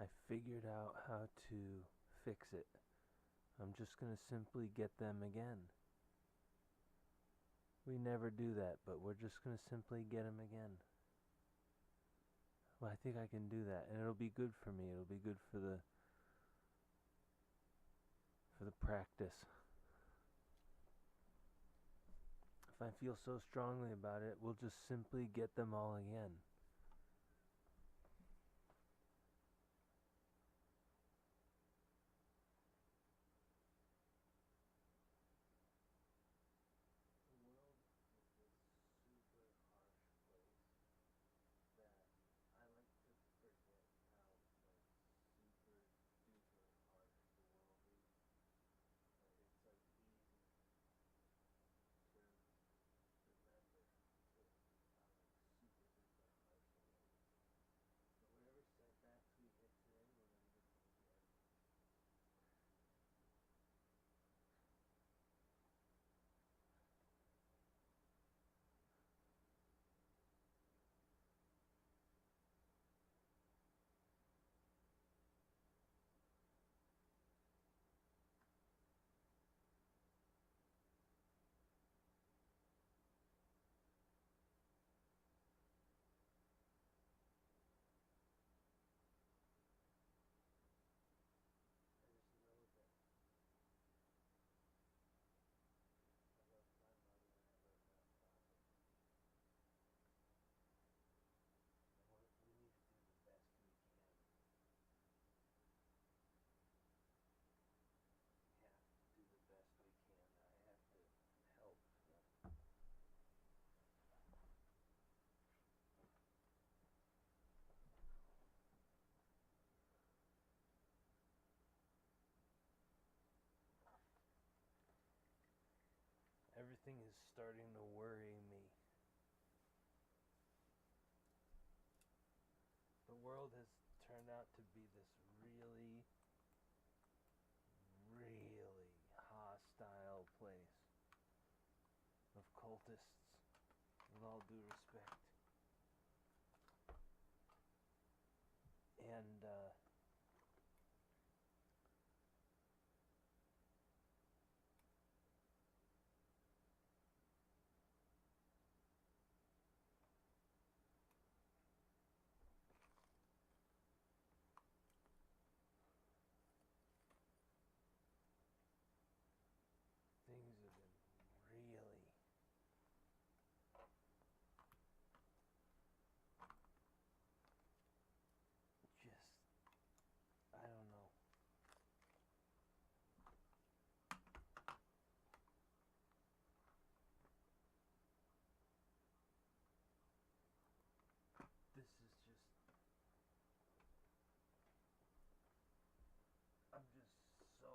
I figured out how to fix it. I'm just going to simply get them again. We never do that, but we're just going to simply get them again. Well, I think I can do that, and it'll be good for me. It'll be good for the practice. If I feel so strongly about it, we'll just simply get them all again. The world is this super harsh place that I like to forget how super duper harsh the world is. It's easy to remember how super duper harsh the world is. But whatever setbacks we hit today, we're gonna hit them again. I just know that I love my mother and I love my father. And we need to do the best we can. We have to do the best we can. I have to help them. Everything is starting to worry me. The world has turned out to be this really, really hostile place of cultists, with all due respect. And things have been really just, I don't know. This is just, I'm just so,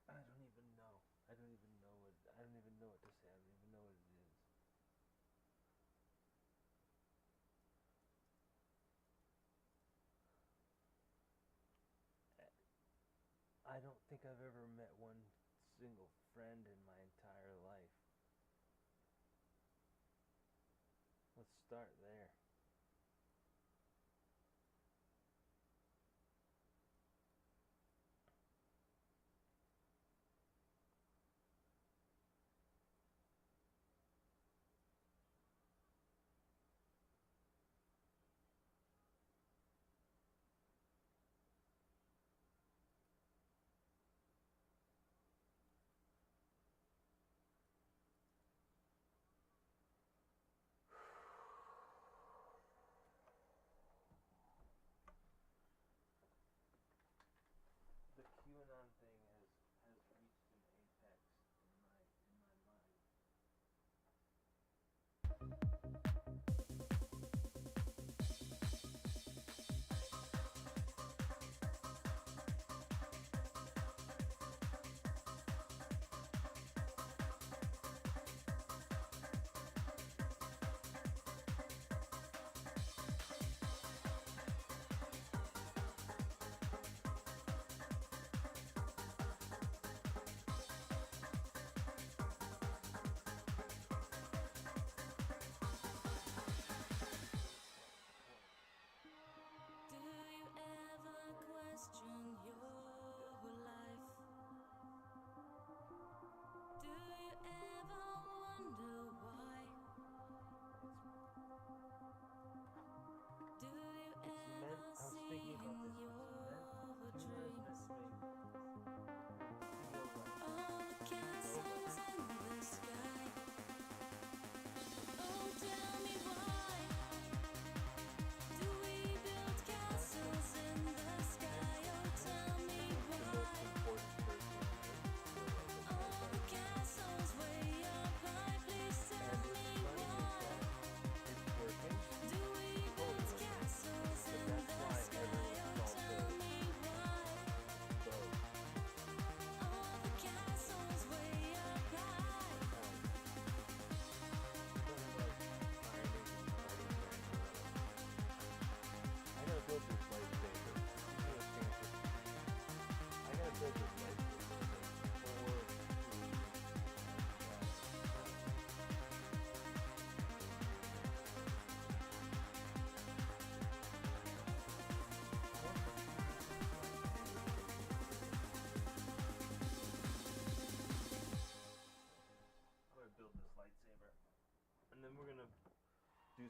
I don't even know. I don't even know what to say. I don't even know what it is. I don't think I've ever met one single friend in my entire life. Let's start there.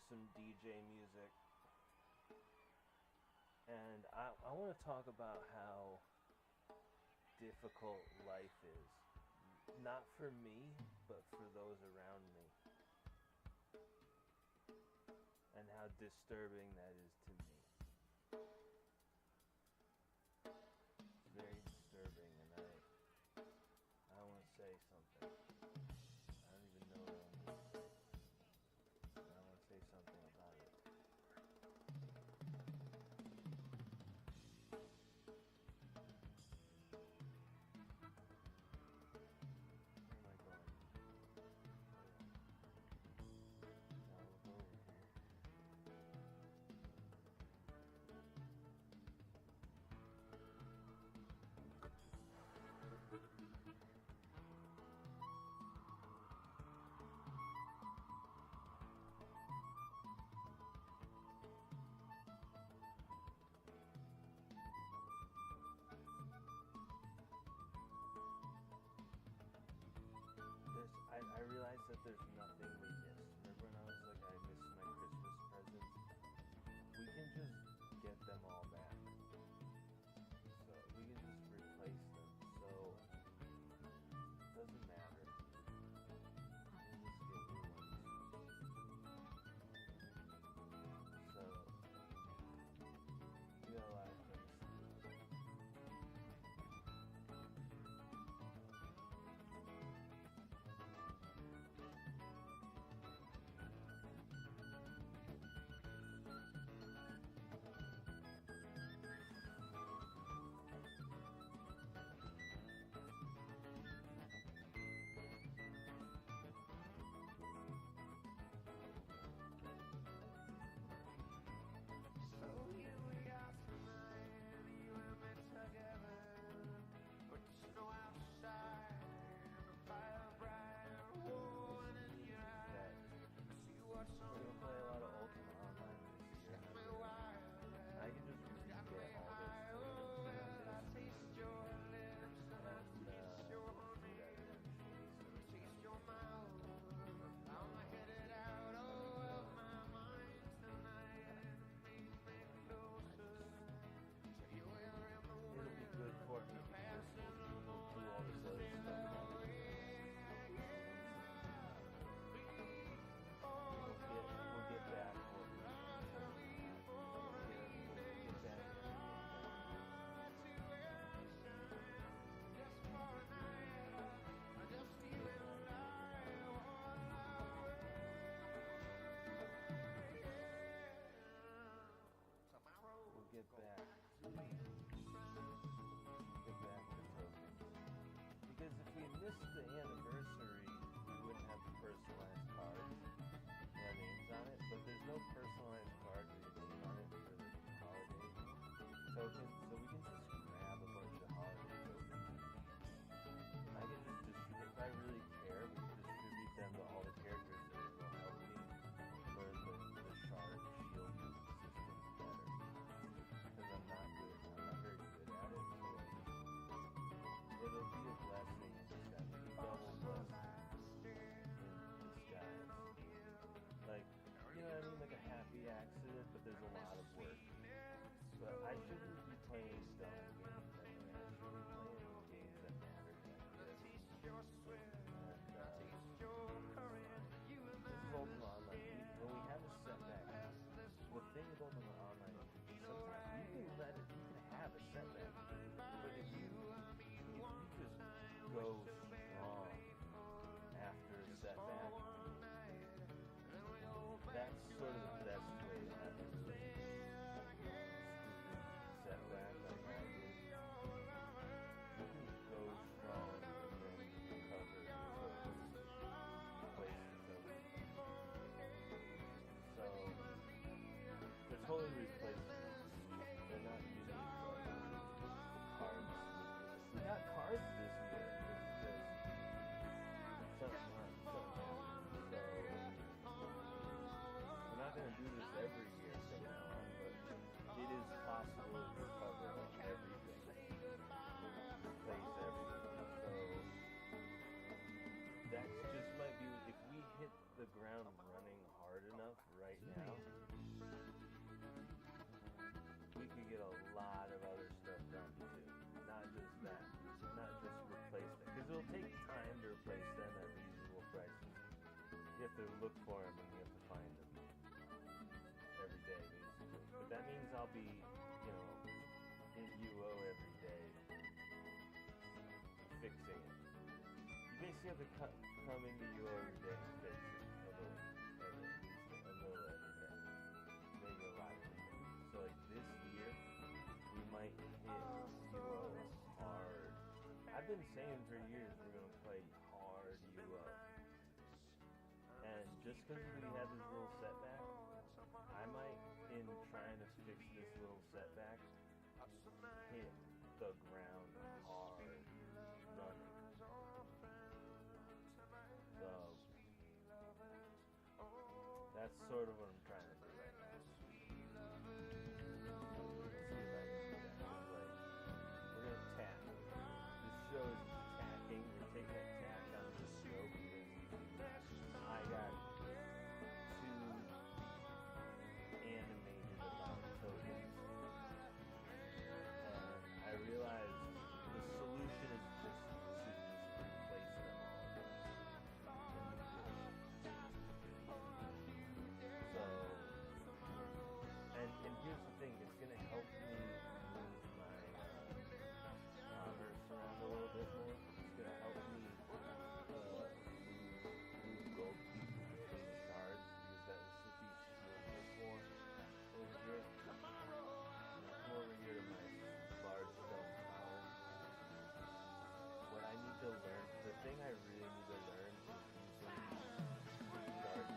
some DJ music. And I want to talk about how difficult life is. Not for me, but for those around me. And how disturbing that is to me. It's very disturbing, and I want to say something. I don't even know what I'm going to say. But I want to say something about it. Where am I going? Now look over here. I realized that there's nothing we missed. Remember when I was like, I missed my Christmas presents? We can just get them all back. So we can just replace them. So it doesn't matter. We'll just get new ones. So we got a lot of things to do. We're gonna play a lot of Ultima Online this year. I can just get all those things. And do that eventually. It'll be good for me because we'll do all this other stuff. We'll get back. We'll get back. Get back to tokens. Because if we missed the anniversary, we wouldn't have the personalized cards. Our names on it, but there's no personalized card with your name on it for the holiday tokens, so we can just grab a bunch of holiday tokens. I can just distribute, if I really care, we can distribute them to all the characters and it will help me learn the shard shield systems better. Because I'm not very good at it, so it'll be a blessing in disguise. It'll be double blessing in disguise. Like, you know what I mean? Like a happy accident, but there's a lot of work. But I shouldn't be playing dumb games anyway. I should be playing games that matter. And, this is Ultima Online. When we have a setback, the thing with Ultima Online is sometimes you can have a setback. But if you just go strong after a setback, that's sort of the best way to have a really setback like I did. You can go strong and then recover replace the tokens. So they're totally replaceable. They're not unique cards. We got cards this year. It's just something happened. So we're not going to do this every year from now on, but it is possible to recover everything, replace everything. So that just might be, if we hit the ground running hard enough, enough right now, we could get a lot of other stuff done too. Not just that. Not just replace them. Because it'll take time to replace them at reasonable prices. You have to look for them and you have to find them every day, basically. But that means I'll be, in UO every day fixing it. You basically have to come into UO every day and fix it a little every day. Maybe a lot every day. So like this year, we might hit UO hard. I've been saying for years we're going to play hard UO. And just because we had this little setback, I might, in trying to fix this little setback, hit the ground hard running. So, that's sort of what I'm trying to do right now. We're going to tack. This show is tacking. We're taking a tack on this show because I got too animated about tokens. And I realized the solution is just to replace them all. So, and here's the thing, it's going to help me move my commerce around a little bit more. It's going to help me move gold pieces between the shards, because that was what these shields are for over here. Come over here to my large stone tower. What I need to learn, the thing I really need to learn is using these shards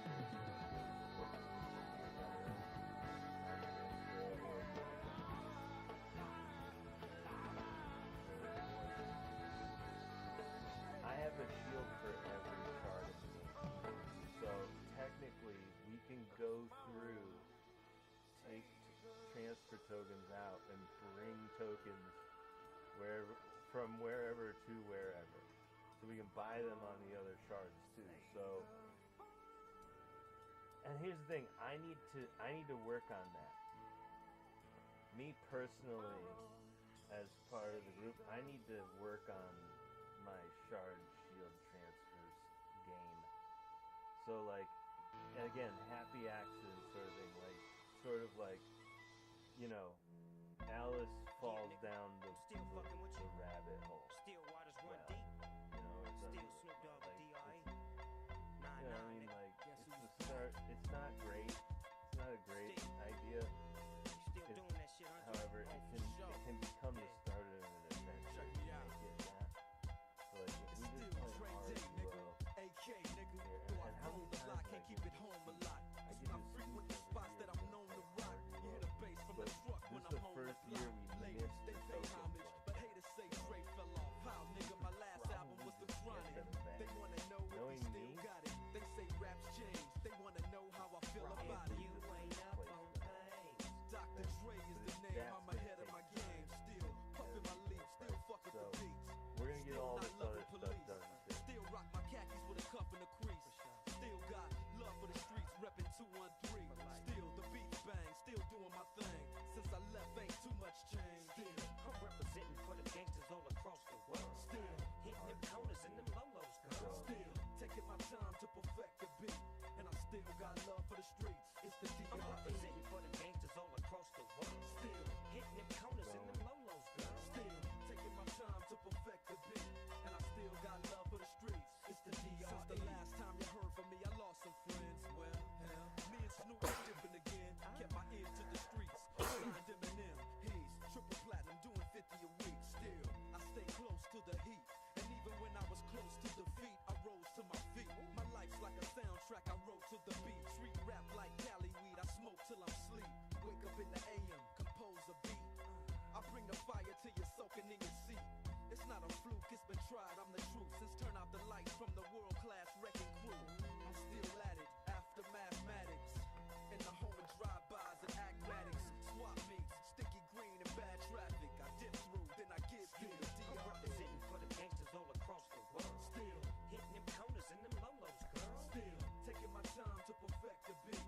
I have a shield for every shard of me. So technically we can go through, take transfer tokens out and bring tokens from wherever to wherever. So we can buy them on the other shards too. So, and here's the thing, I need to work on that. Me personally, as part of the group, I need to work on my shard shield transfers game. So like, and again, happy accident sort of like, Alice falls down the rabbit hole. Still waters run Well, deep. Still Snoop Dogg like, D.I. it's the start. It's not great. It's not a great idea. Still doing that shit, aren't you? However, it can become the start of an adventure. Make it that. So like, if we just play hard duo here, and how many times can't keep it home a lot. I I get frequent the spots that I'm known to rock. You hear the bass from the truck when I'm on the first year block. we Ladies, missed they the pay token homage, play. but haters say Dre fell off. How, nigga, my last album was The Chronic. They wanna know if Knowing he still me, got it. They say raps change. They wanna know how I feel about If it. you ain't up on pace, Dr. Dre is the name. I'm ahead of my game. Still puffin' my leaf. Still fuck with the beats. we're gonna get Still all not this other loving stuff police. done too. Still rock my khakis with a cuff and a crease. Still got love for the streets, reppin' 213. Still the beats bang, still doing my thing. Since I left, ain't too much change. Still, I'm representing for the gangsters all across the world. still, Hitting them corners and them lolos, girl. still taking my time to perfect the beat. And I still got love for the streets. It's the I'm D.R.E. representing for the gangsters all across the world. Still, Hitting them corners and them lolos, girl. still taking my time to perfect the beat. And I still got love for the streets. It's the D.R.E. Since the last time you heard from me, I lost some friends. Well, hell, me and Snoop was dipping again. Kept my ear to the streets. Signed Eminem. He's triple platinum, doing 50 a week. Still, I stay close to the heat. And even when I was close to defeat, I rose to my feet. My life's like a soundtrack, I wrote to the beat. Street rap like Cali weed, I smoke till I'm sleep. Wake up in the AM, compose a beat. I bring the fire till you're soaking in your seat. It's not a fluke, it's been tried, I'm the truth. Since turn out the lights from the world-class wrecking crew, I'm still at it, after mathematics. In the home of drive-bys and acmatics. Swap meets, sticky green and bad traffic. I dip through, then I give you the I'm D.R.E. representing for the gangsters all across the world. Still, Hitting them corners and them lolos, girl. still, taking my time to perfect the beat.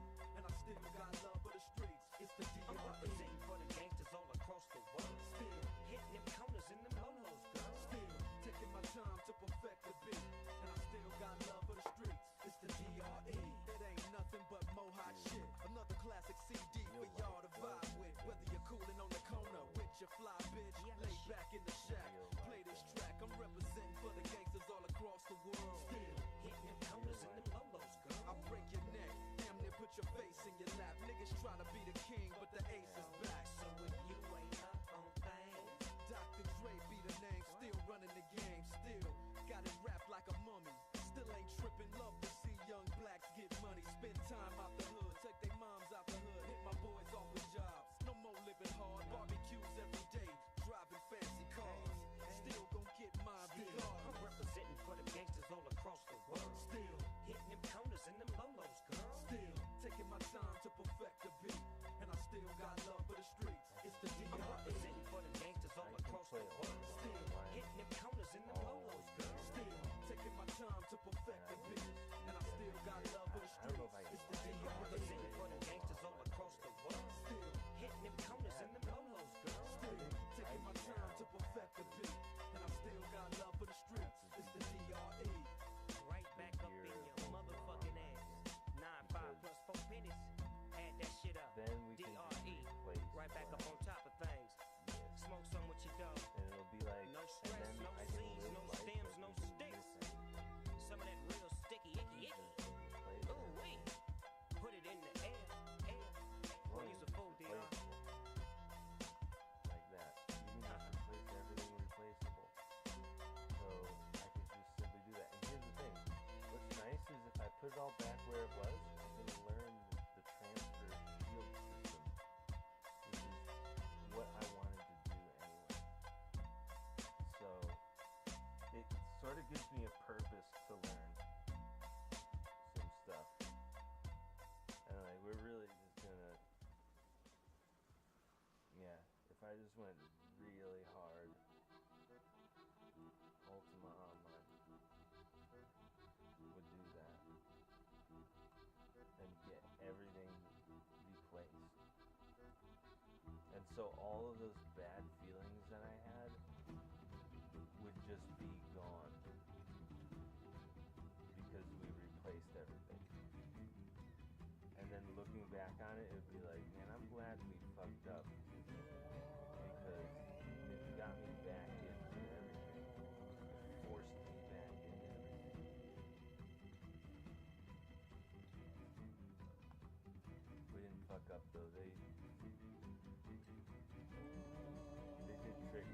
was all back where it was, I can learn the transfer shield system, which is what I wanted to do anyway. So it sort of gives me a purpose to learn some stuff. And like we're really just gonna, yeah, if I just went really hard, Ultima Online would do that and get everything replaced. And so all of those bad feelings that I had would just be gone because we replaced everything. And then looking back on it, it would be like, man, I'm glad we fucked up because it got me back into everything. It forced me back into everything. We didn't fuck up though. They did trick.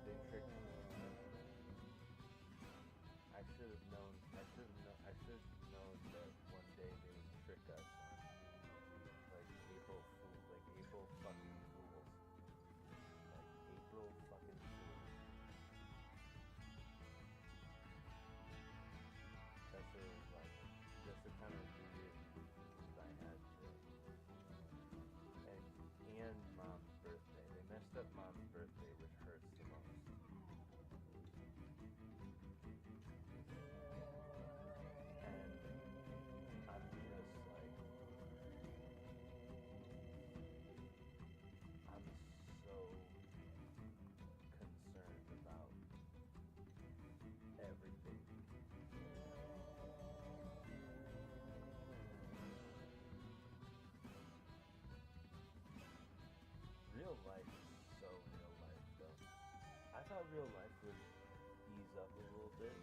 They tricked me. I should have known. I should have known that one day they would trick us on like April Fool, like April fucking fools, like April fucking fools. That's what it was like. That's the kind of New Year's I had to. And Mom's birthday. They messed up Mom's birthday, which hurts the most. And I'm just like, I'm so concerned about everything. Real life is so real life though. I thought real life would ease up a little bit,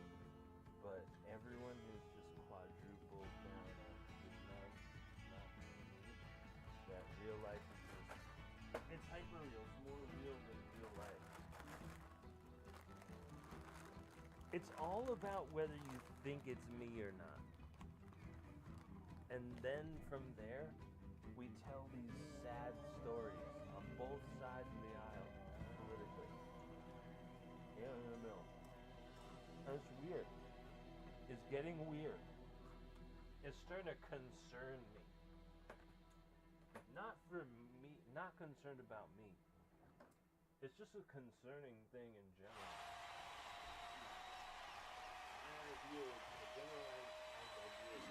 but everyone who's just quadrupled down on midnight, not being me, that real life is just, it's hyper real, it's more real than real life. It's all about whether you think it's me or not. And then from there, we tell these sad stories on both sides of the aisle politically. Yeah, in the middle. And it's weird. It's getting weird. It's starting to concern me. Not for me, not concerned about me. It's just a concerning thing in general. I have a view, a generalized idea.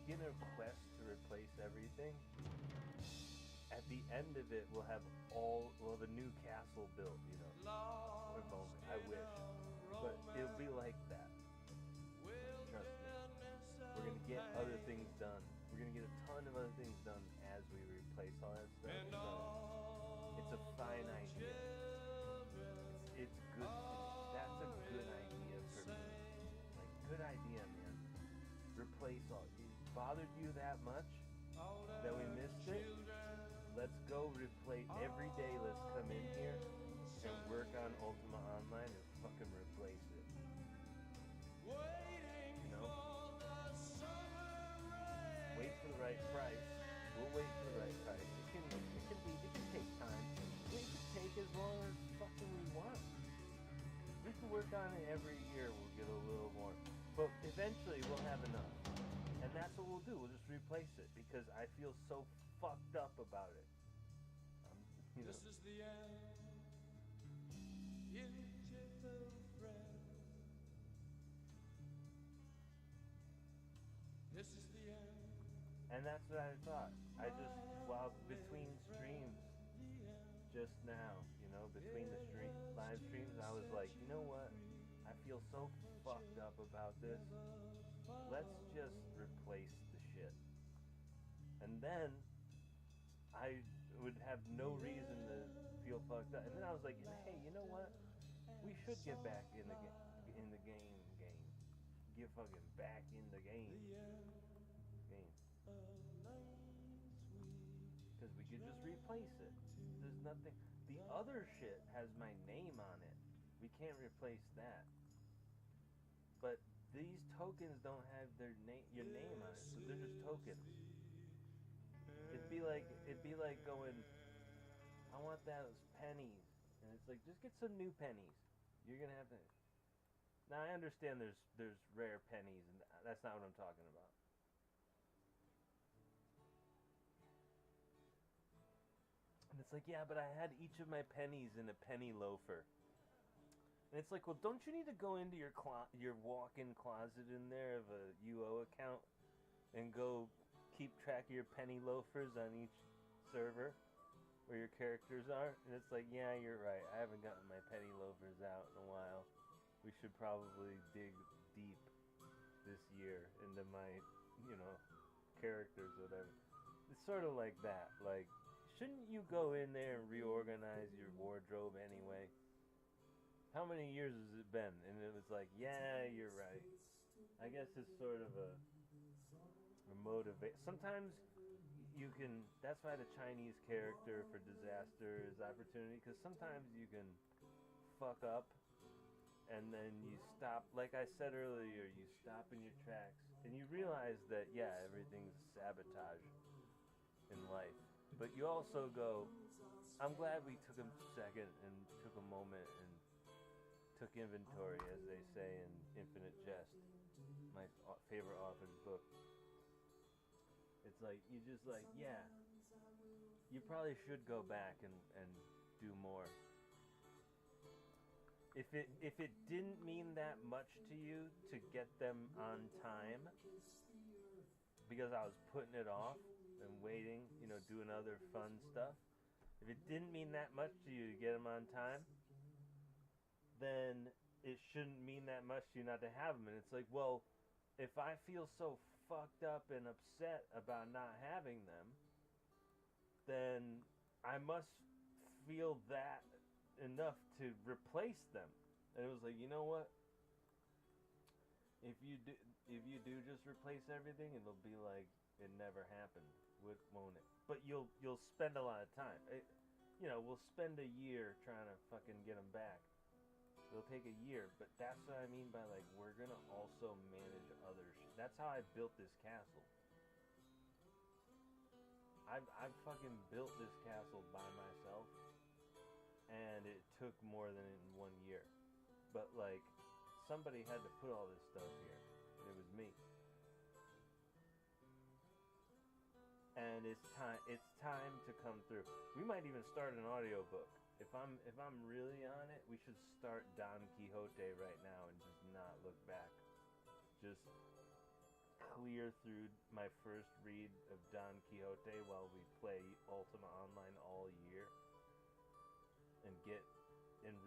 begin a quest to replace everything, at the end of it, we'll have a new castle built, you know. For a moment, I wish, but it'll be like that. Trust me. We're gonna get other things done. We're gonna get a ton of other things done as we replace all that stuff. So it's a fine idea. It's good. That's a good idea for me. Like, good idea, man. Replace all. It bothered you that much that we missed it? Let's go replace every day. Let's come in here and work on Ultima Online and fucking replace it. You know? Wait for the right price. We'll wait for the right price. It can take time. It can take as long as fucking we want. We can work on it every year. We'll get a little more. But eventually we'll have enough. And that's what we'll do. We'll just replace it because I feel so fucked up about it. You know. This is the end, beautiful friend. This is the end. And that's what I thought. I just, while between streams, just now, you know, between the live streams, I was like, you know what? I feel so fucked up about this. Let's just replace the shit. And then I would have no reason to feel fucked up. And then I was like, hey, you know what? We should get back in the game. Get fucking back in the game. Because we could just replace it. There's nothing. The other shit has my name on it. We can't replace that. But these tokens don't have your name on it, so they're just tokens. It'd be like going, I want those pennies, and it's like, just get some new pennies. You're gonna have to. Now I understand there's rare pennies, and that's not what I'm talking about. And it's like, yeah, but I had each of my pennies in a penny loafer. And it's like, well, don't you need to go into your walk-in closet in there of a UO account and go keep track of your penny loafers on each server where your characters are? And it's like, yeah, you're right. I haven't gotten my penny loafers out in a while. We should probably dig deep this year into my, characters, whatever. It's sort of like that. Like, shouldn't you go in there and reorganize your wardrobe anyway? How many years has it been? And it was like, yeah, you're right. I guess it's sort of a motivate. Sometimes you can, that's why the Chinese character for disaster is opportunity, because sometimes you can fuck up and then you stop, like I said earlier, you stop in your tracks and you realize that, yeah, everything's sabotage in life. But you also go, I'm glad we took a second and took a moment and took inventory, as they say in Infinite Jest, my favorite author's book. It's like, you just like, yeah, you probably should go back and do more. If it didn't mean that much to you to get them on time, because I was putting it off and waiting, doing other fun stuff, if it didn't mean that much to you to get them on time, then it shouldn't mean that much to you not to have them. And it's like, well, if I feel so fucked up and upset about not having them, then I must feel that enough to replace them. And it was like, you know what? If you do just replace everything, it'll be like it never happened, won't it? But you'll spend a lot of time. We'll spend a year trying to fucking get them back. It'll take a year, but that's what I mean by, like, we're gonna also manage other shit. That's how I built this castle. I've fucking built this castle by myself, and it took more than 1 year. But, like, somebody had to put all this stuff here. It was me. And it's time to come through. We might even start an audiobook. If I'm really on it, we should start Don Quixote right now and just not look back. Just clear through my first read of Don Quixote while we play Ultima Online all year and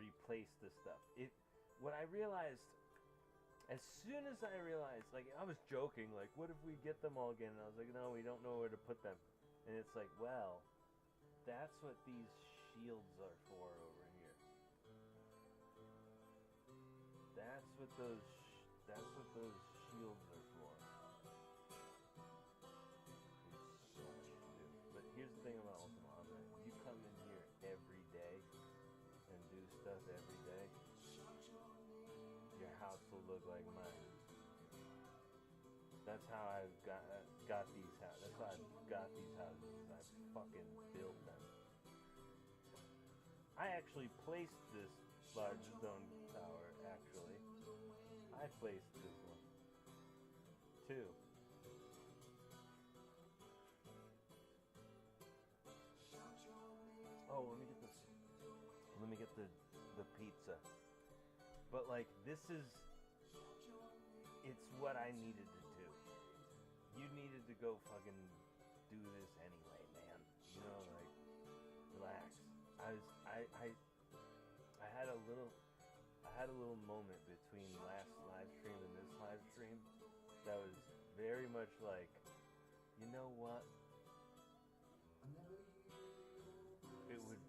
replace the stuff. What I realized, as soon as I realized, like, I was joking, like, what if we get them all again? And I was like, no, we don't know where to put them. And it's like, well, that's what these shields are for over here. That's what those shields are for. It's so much to do. But here's the thing about Ultima Online. You come in here every day and do stuff every day, your house will look like mine. That's how I've got these houses. That's how I've got these houses. I fucking built them. I actually placed this large stone tower, actually. I placed this one. Too. Oh, let me get the pizza. But like, it's what I needed to do. You needed to go fucking do this anyway, man. You know, like, relax. I had a little moment between last live stream and this live stream that was very much like, you know what? It would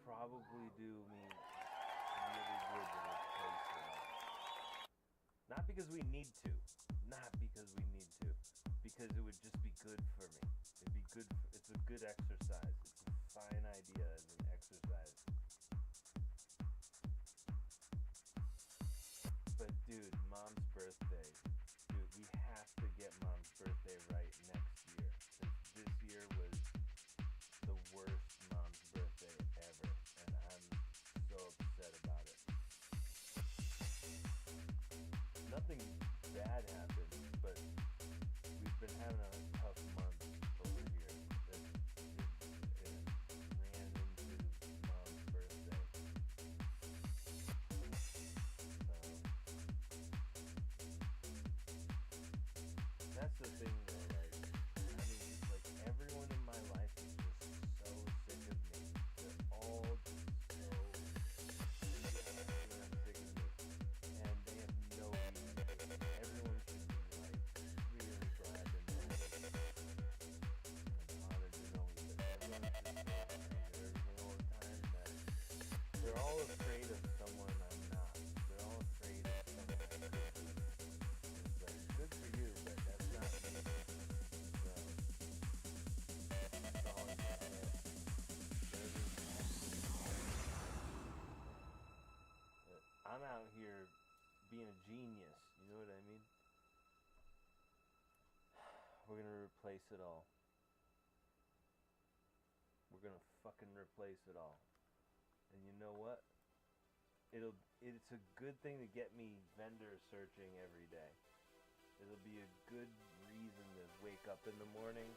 probably do me really good to replace it all. Not because we need to. Not because we need to. Because it would just be good for me. It'd be good. It's a good exercise. It's a fine idea as an exercise. But dude, Mom's birthday. Dude, we have to get Mom's birthday right next year. Since this year was the worst Mom's birthday ever. And I'm so upset about it. Nothing bad happened, but we've been having a tough month over here. It ran into Mom's birthday. That's the thing though, like, I mean, it's like everyone in my life is just so sick of me. They're all just so sick of me. And they have no reason. Everyone should be like really glad to know and honored to know that everyone's just so everything all the time that they're all afraid of someone I'm not. They're all afraid of someone I could be. It's like, good for you, but that's not me. So, that's all I can say. I'm out here being a genius, you know what I mean? We're gonna replace it all. We're gonna fucking replace it all. And you know what? It's a good thing to get me vendor searching every day. It'll be a good reason to wake up in the morning,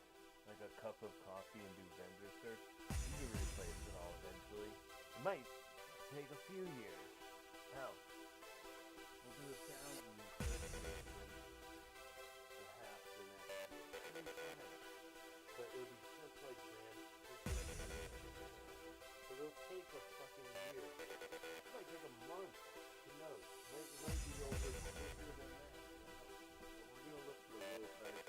like a cup of coffee, and do vendor search. You can replace it all eventually. It might take a few years. Hell, we'll do 1,000 searches in half the next year. But it'll be just like but it'll take a fucking year. It might take a month. Who knows? It might be over quicker than that. But we're gonna look for a low price.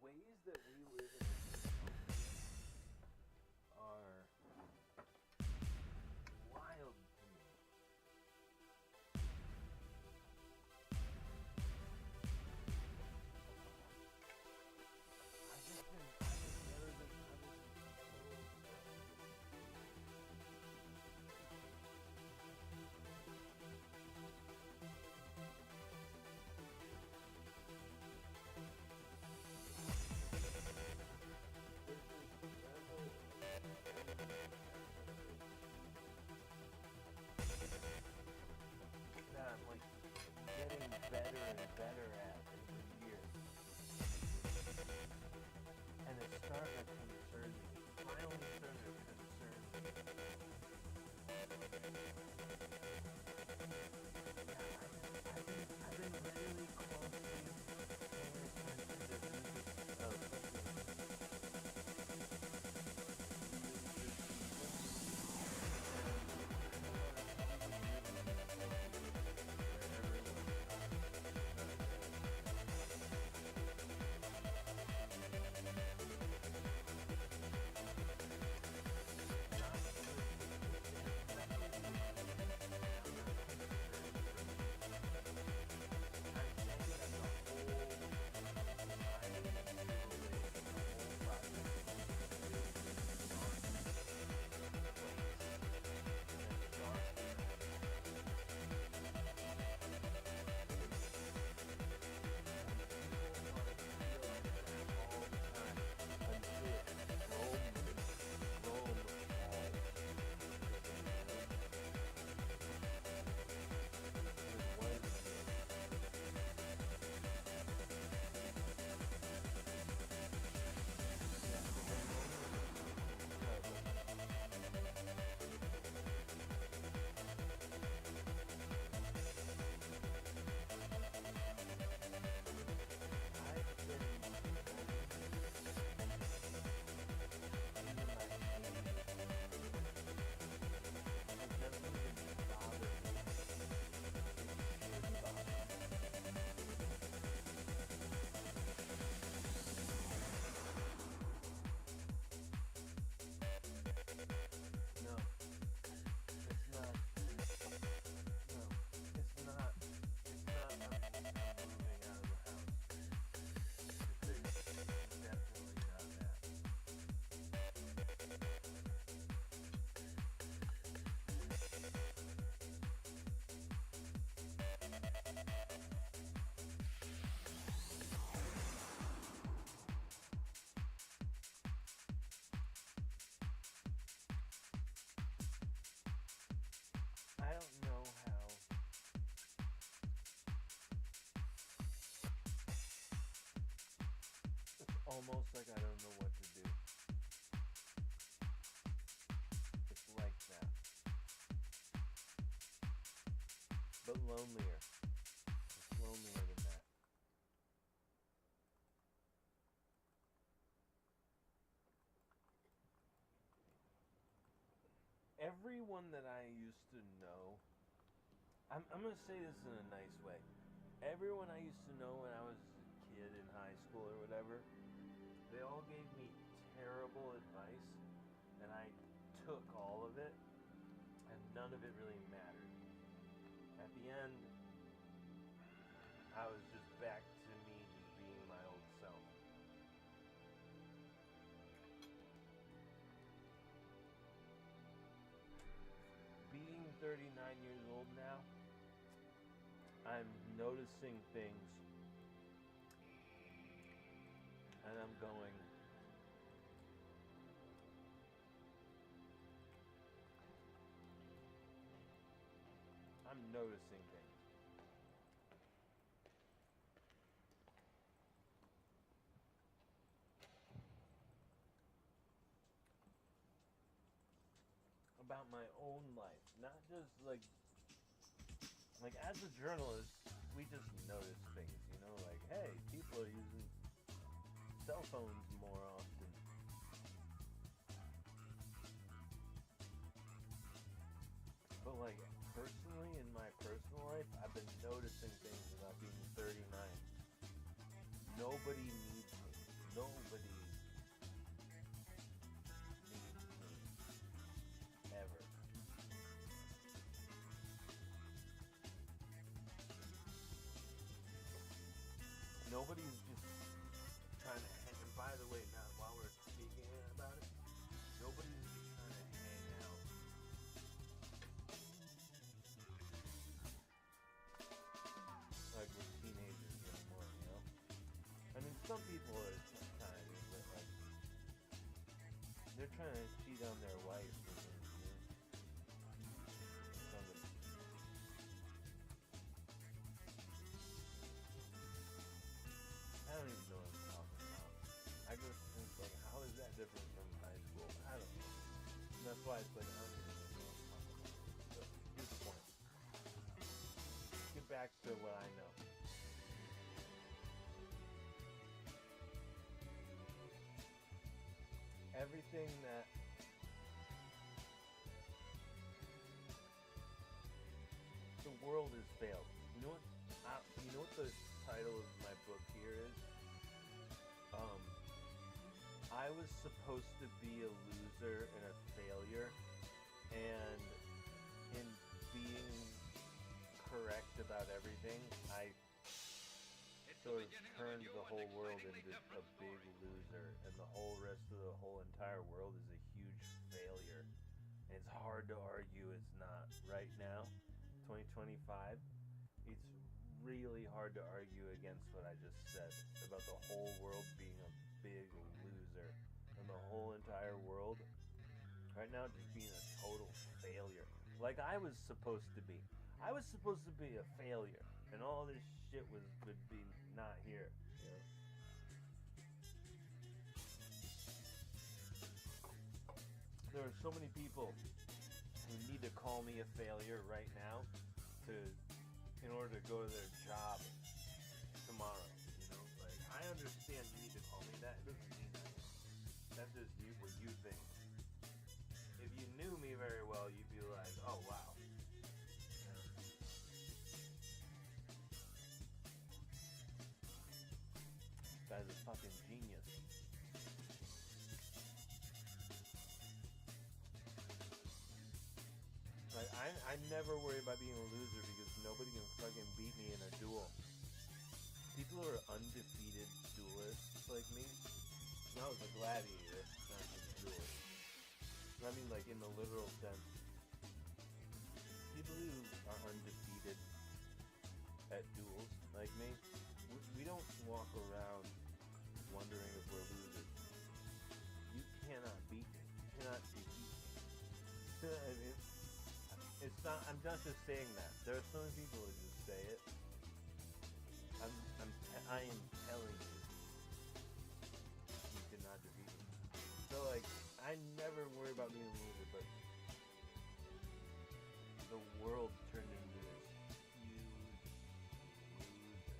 ways that we live in this country are wild to me. I've never been that I'm like getting better and better at every year. And it started to concern me. Finally started to concern me. I've been really closely paying attention to the music of I don't know how. It's almost like I don't know what to do. It's like that. But lonelier. It's lonelier than that. Everyone that I used to know, I'm going to say this in a nice way. Everyone I used to know when I was a kid in high school or whatever, they all gave me terrible advice, and I took all of it, and none of it really mattered. At the end, I was just back to me just being my old self. Being 39 years old now, I'm noticing things, and I'm going, I'm noticing things. About my own life, not just like as a journalist, we just notice things, you know, like, hey, people are using cell phones more often. But like personally, in my personal life, I've been noticing things about being 39. Nobody needs me. Nobody needs me ever. Nobody's just trying to hang. And by the way, now while we're speaking about it, nobody's just trying to hang out. Like with teenagers anymore, you know? I mean, some people are trying to, but like, they're trying to cheat on their wife or something, you know? Something. I don't even know what I'm talking about. I just think, like, how is that different from high school? I don't know. And that's why it's like, I don't even know what I'm talking about. But here's the point. Get back to what I know. Everything that the world has failed. You know what? You know what the title of my book here is? I was supposed to be a loser and a failure, and in being correct about everything, I sort of turned the whole world into a big loser, and the whole rest of the whole entire world is a huge failure. And it's hard to argue it's not right now, 2025. It's really hard to argue against what I just said about the whole world being a big loser and the whole entire world right now just being a total failure. Like I was supposed to be. I was supposed to be a failure, and all this shit would be not here. You know? There are so many people who need to call me a failure right now in order to go to their job tomorrow. You know, like I understand you need to call me that. It doesn't mean that. That's just what you think. If you knew me very well, you'd be like, oh wow. Guy's a fucking genius. Like I never worry about being a loser because nobody can fucking beat me in a duel. People who are undefeated duelists like me. And I was a gladiator, not just a duelist. I mean, like in the literal sense. People who are undefeated at duels like me, we don't walk around wondering if we're losers. You cannot beat me. You cannot defeat me. It's not. I'm not just saying that. There are so many people who just say it. I am telling you, you cannot defeat me. So like, I never worry about being a loser, but the world turned into this huge loser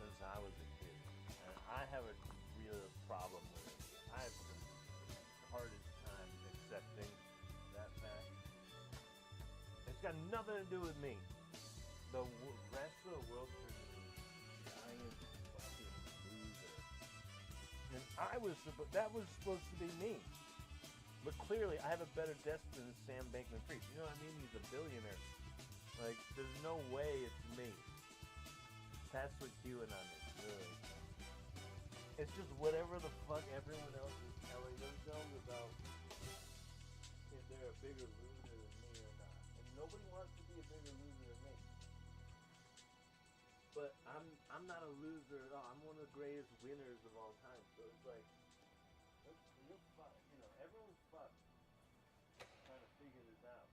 since I was a kid, and I have a real problem with it. I have the hardest time accepting that fact. It's got nothing to do with me. The rest of the world turned into a giant fucking loser, and that was supposed to be me. But clearly, I have a better desk than Sam Bankman-Fried. You know what I mean? He's a billionaire. Like, there's no way it's me. That's what QAnon is, really. It's just whatever the fuck everyone else is telling themselves about if they're a bigger loser than me or not. And nobody wants to be a bigger loser than me. But I'm not a loser at all. I'm one of the greatest winners of all time. So it's like, you're fucked. You know, everyone's fucked trying to figure this out.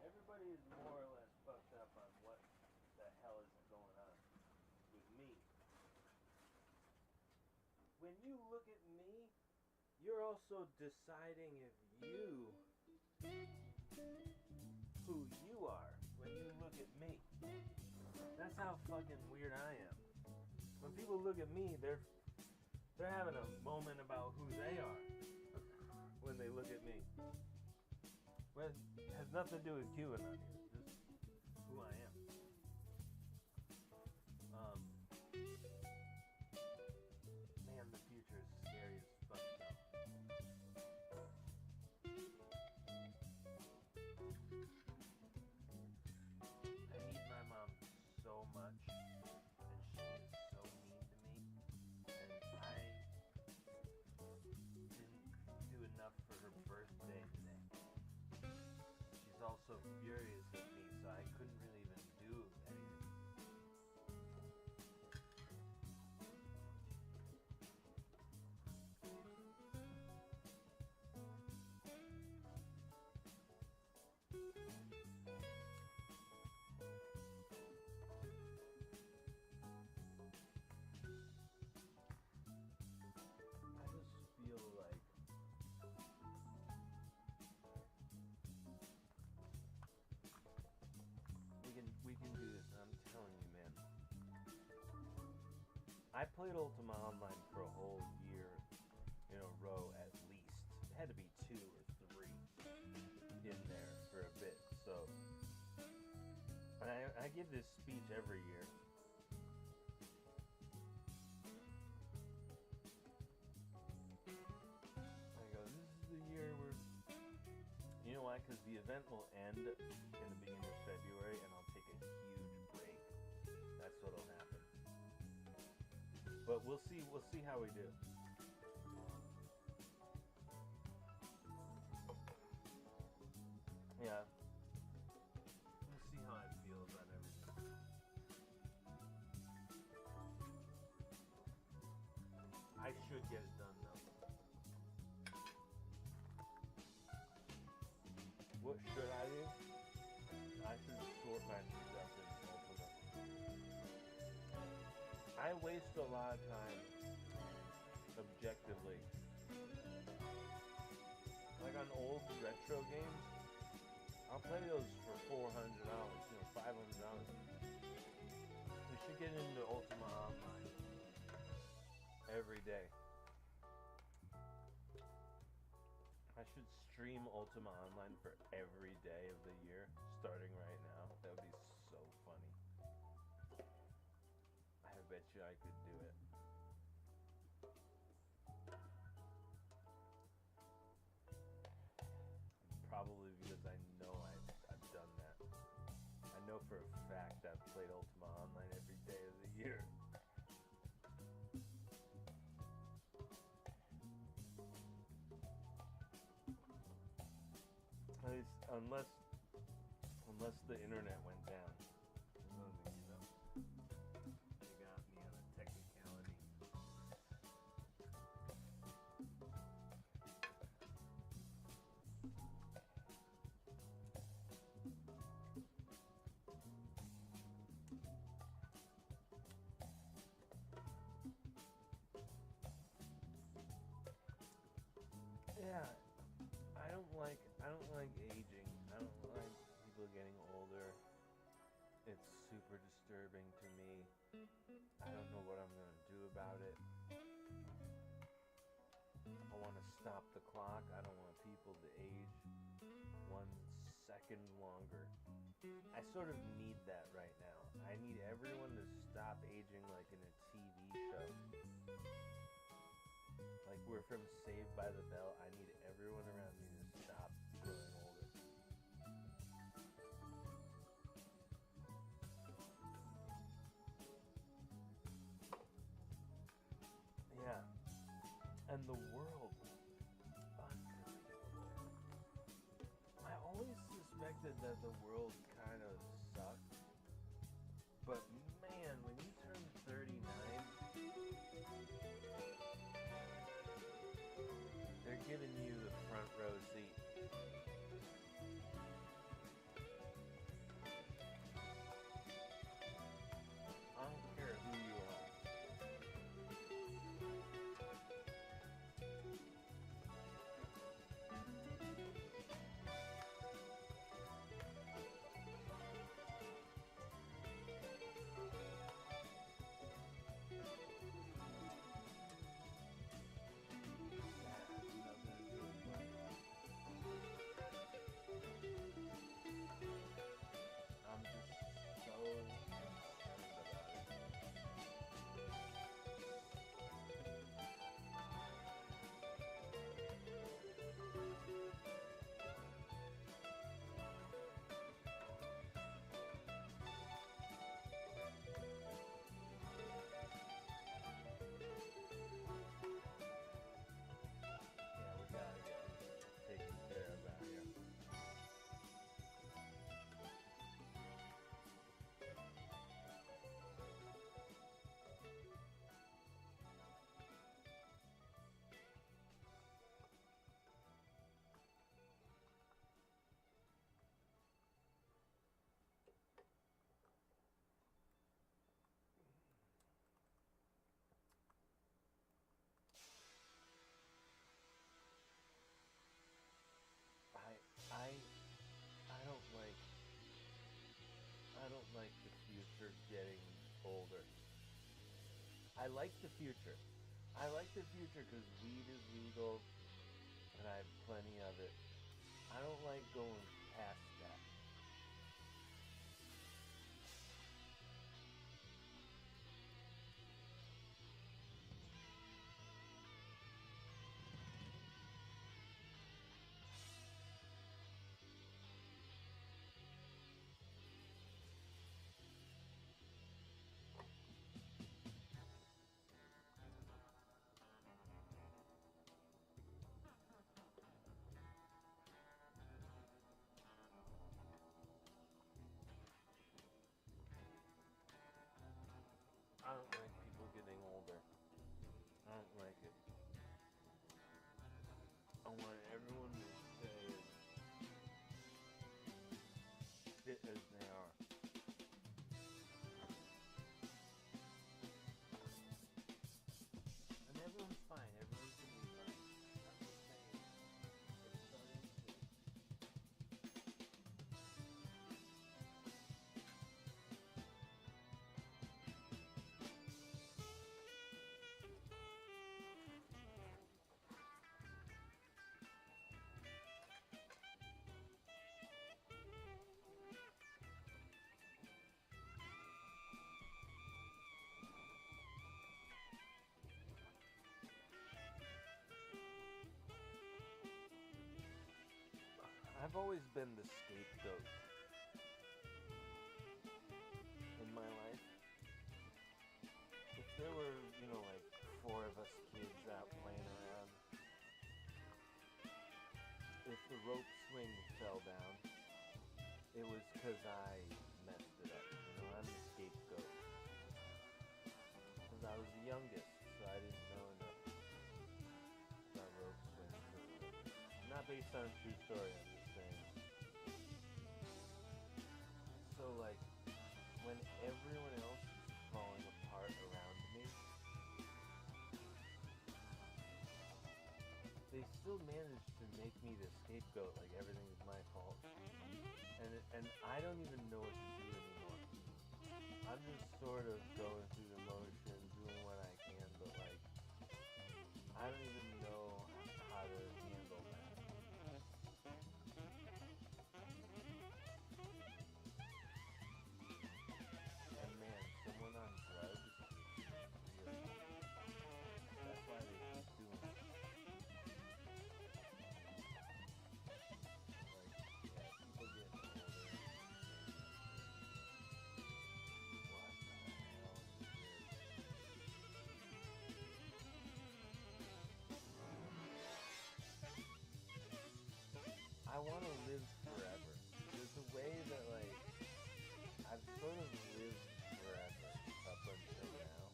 Everybody is more or less fucked up on what the hell is going on with me. When you look at me, you're also deciding if you, who you are, when you look at me. That's how fucking weird I am. When people look at me, they're having a moment about who they are. When when they look at me. Well, it has nothing to do with QAnon here. Just who I am. Man, the future is scary as fuck though. I need my mom so much, and she is so mean to me, and I didn't do enough for her birthday today. She's also furious at me, so I couldn't really even do anything. I just feel like we can do this. I'm telling you, man. I played Ultima Online for a whole year in a row at least. It had to be 2 or 3 in there for a bit. So, and I give this speech every year. I go, this is the year where, you know why? Because the event will end in the beginning of February, and I'll take a huge break. That's what'll happen. But we'll see how we do. Yeah. We'll see how I feel about everything. I should get it done though. What should I do? I should sort my stuff in Ultima. I waste a lot of time objectively. Like on old retro games, I'll play those for $400, $500. We should get into Ultima Online every day. I should stream Ultima Online for every day of the year, starting right now. That would be so funny. I bet you I could do it. Probably because I know I've done that. I know for a fact I've played Ultima Online every day of the year. Unless the internet went down. They got me on a technicality. Yeah, I don't like aging. I don't like people getting older. It's super disturbing to me. I don't know what I'm gonna do about it. I want to stop the clock. I don't want people to age 1 second longer. I sort of need that right now. I need everyone to stop aging like in a TV show. Like we're from Saved by the Bell. I need everyone around me to stop growing older. Yeah. And the world. Unbelievable. I always suspected that the world kind of sucked. But man, when you turn 39, they're giving you the front row seat. I don't care who you are. That has nothing to do with I like the future. I like the future because weed is legal and I have plenty of it. I don't like going past that. I don't like people getting older. I don't like it. I want everyone to stay as fit as they are. And everyone's fine. Everyone's gonna be fine. I'm just saying, it's starting to. I've always been the scapegoat in my life. If there were, like 4 of us kids out playing around, if the rope swing fell down, it was because I messed it up. I'm the scapegoat. Because I was the youngest, so I didn't know enough about rope swings. Not based on a true story, I'm just saying. So, like, when everyone else is falling apart around me, they still manage to make me the scapegoat, like everything is my fault. And I don't even know what to do anymore. I'm just sort of going through the motion, doing what I can, but like, I don't even know how to handle that. And man, someone on drugs, really, that's why they keep doing it. Like, yeah, people getting older. What the hell is this? I want to live forever. There's a way that, like, I've sort of lived forever up until now.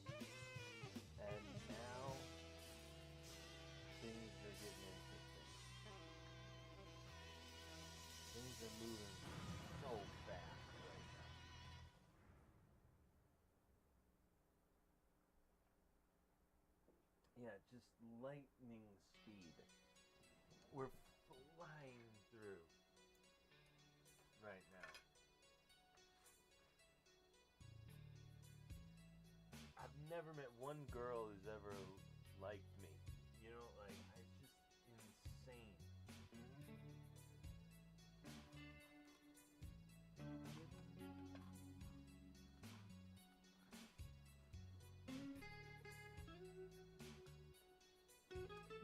And now, things are getting interesting. Things are moving so fast right now. Yeah, just lightning speed. We're flying through right now. I've never met one girl who's ever liked me. Like, it's just insane.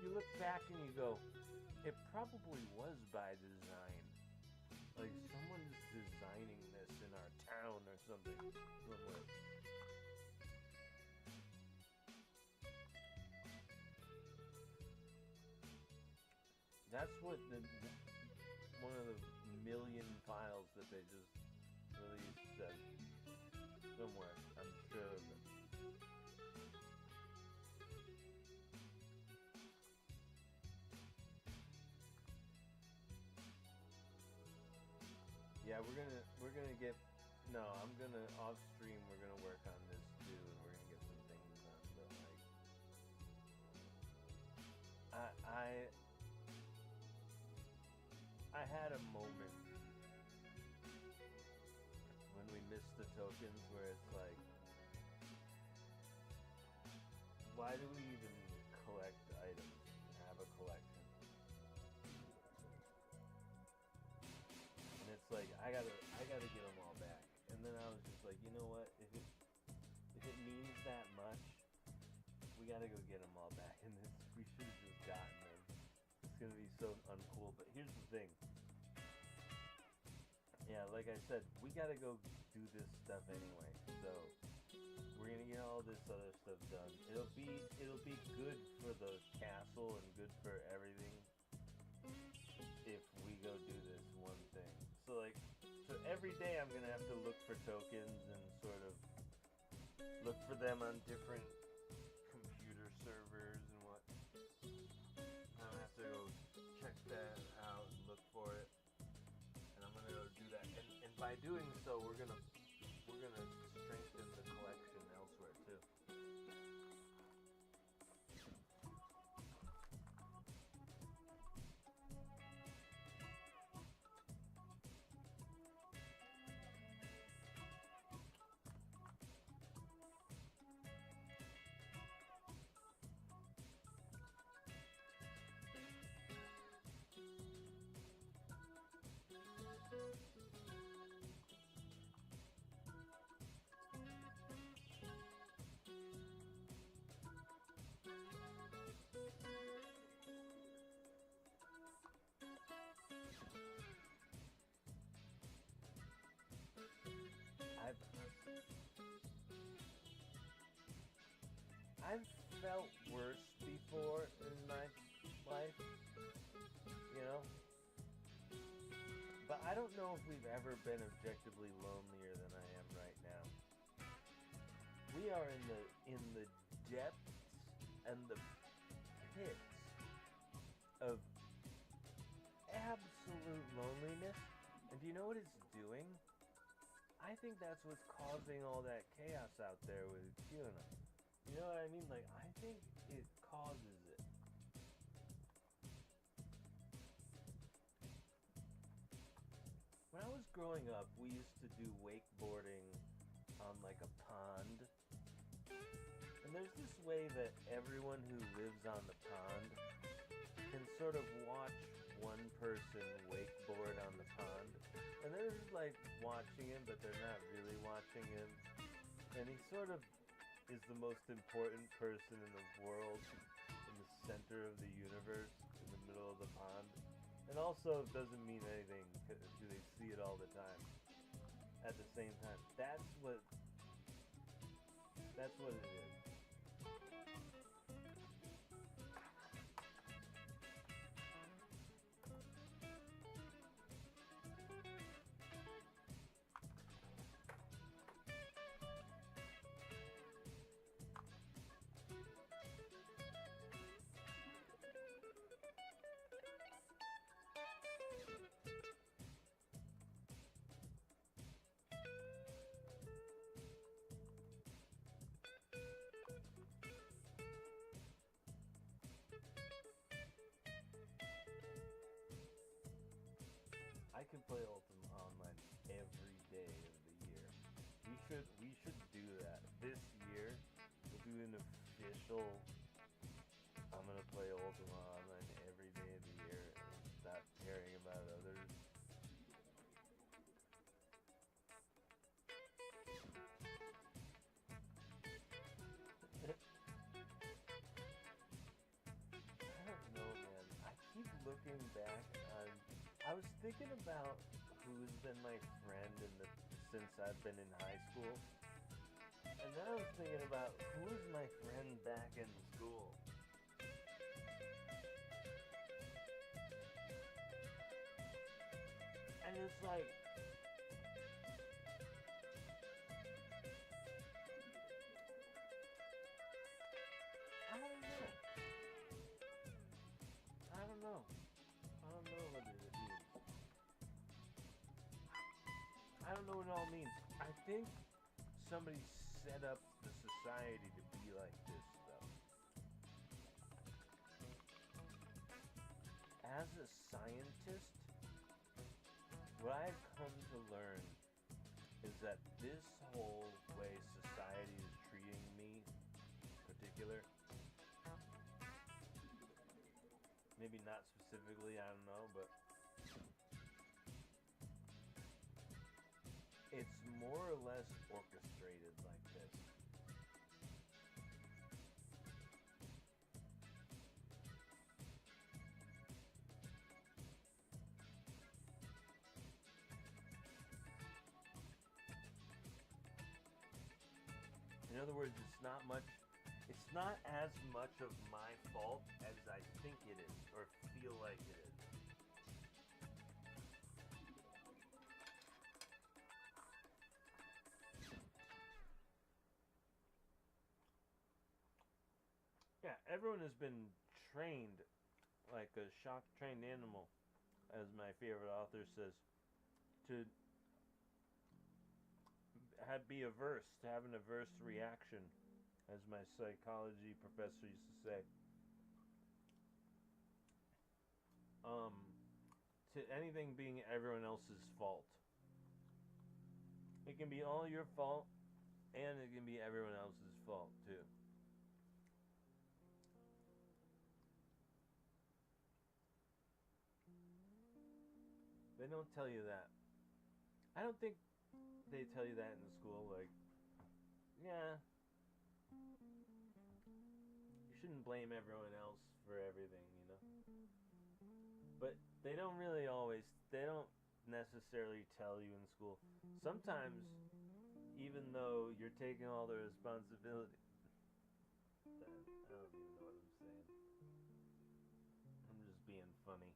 You look back and you go, it probably was by design. Like, someone's designing this in our town or something somewhere. That's what one of the million files that they just released said somewhere. I'm sure of it. Yeah, we're gonna get. No, I'm gonna off stream. We're gonna work on this too, and we're gonna get some things done. But like, I had a moment when we missed the tokens where it's like, why do we even collect items? Have a collection. And it's like I gotta get them all back. And then I was just like, you know what? If it means that much, we gotta go get them all back. And we should have just gotten them. It's gonna be so uncool. But here's the thing. Yeah, like I said, we gotta go do this stuff anyway. So we're gonna get all this other stuff done. It'll be good for the castle and good for everything if we go do this one thing. So every day I'm gonna have to look for tokens and sort of look for them on different computer servers and what. I'm gonna have to go check that out and look for it. And I'm gonna go do that. And by doing so, we're gonna strengthen the collection elsewhere too. I've felt worse before in my life, you know? But I don't know if we've ever been objectively lonelier than I am right now. We are in the depths and the pits of absolute loneliness. And do you know what it's doing? I think that's what's causing all that chaos out there with QAnon. You know what I mean? Like, I think it causes it. When I was growing up, we used to do wakeboarding on like a pond. And there's this way that everyone who lives on the pond can sort of watch one person wakeboard on the pond. And they're just like watching him, but they're not really watching him. And he sort of is the most important person in the world, in the center of the universe, in the middle of the pond. And also doesn't mean anything because they see it all the time. At the same time, that's what it is. I can play Ultima Online every day of the year. We should do that. This year, we'll do an official, I'm gonna play Ultima Online every day of the year and stop caring about others. I don't know, man. I keep looking back on. I was thinking about who's been my friend since I've been in high school. And then I was thinking about who's my friend back in school. And it's like, I don't know. I don't know. I don't know what it means. I don't know what it all means. I think somebody set up the society to be like this, though. As a scientist, what I've come to learn is that this whole way society is treating me, in particular, not specifically, I don't know, but it's more or less orchestrated like this. In other words, it's not as much of my fault as I think it is, or feel like it is. Yeah, everyone has been trained like a shock-trained animal, as my favorite author says, to be averse, to have an averse reaction, as my psychology professor used to say, to anything being everyone else's fault. It can be all your fault, and it can be everyone else's fault too. They don't tell you that. I don't think they tell you that in school, like, yeah, you shouldn't blame everyone else for everything, you know? But they don't necessarily tell you in school. Sometimes, even though you're taking all the responsibility, I don't even know what I'm saying. I'm just being funny.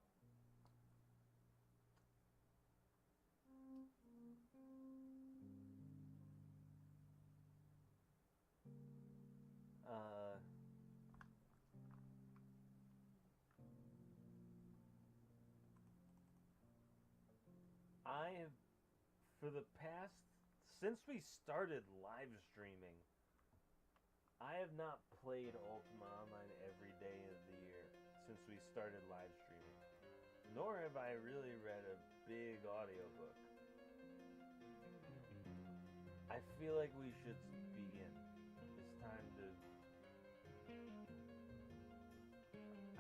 I have, for the past, since we started live streaming, I have not played Ultima Online every day of the year since we started live streaming. Nor have I really read a big audiobook. I feel like we should begin. It's time to...